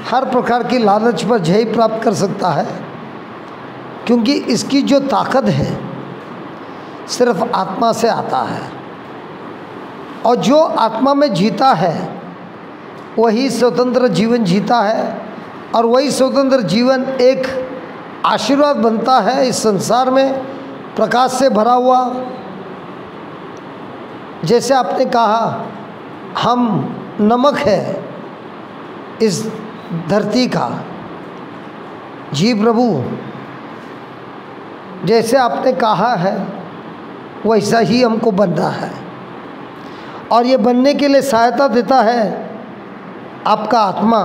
हर प्रकार की लालच पर जय प्राप्त कर सकता है, क्योंकि इसकी जो ताकत है सिर्फ आत्मा से आता है, और जो आत्मा में जीता है वही स्वतंत्र जीवन जीता है, और वही स्वतंत्र जीवन एक आशीर्वाद बनता है इस संसार में, प्रकाश से भरा हुआ। जैसे आपने कहा हम नमक है इस धरती का। जी प्रभु, जैसे आपने कहा है वैसा ही हमको बनना है। और ये बनने के लिए सहायता देता है आपका आत्मा।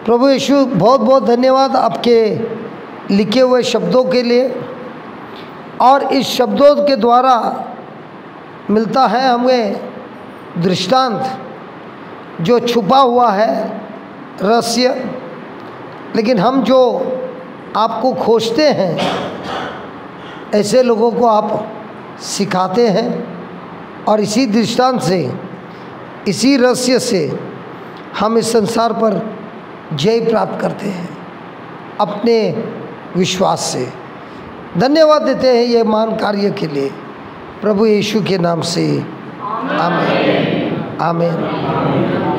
प्रभु यीशु बहुत बहुत धन्यवाद आपके लिखे हुए शब्दों के लिए। और इस शब्दों के द्वारा मिलता है हमें दृष्टांत, जो छुपा हुआ है रहस्य, लेकिन हम जो आपको खोजते हैं ऐसे लोगों को आप सिखाते हैं। और इसी दृष्टांत से, इसी रहस्य से हम इस संसार पर जय प्राप्त करते हैं अपने विश्वास से। धन्यवाद देते हैं ये महान कार्य के लिए प्रभु यीशु के नाम से। आमीन आमीन।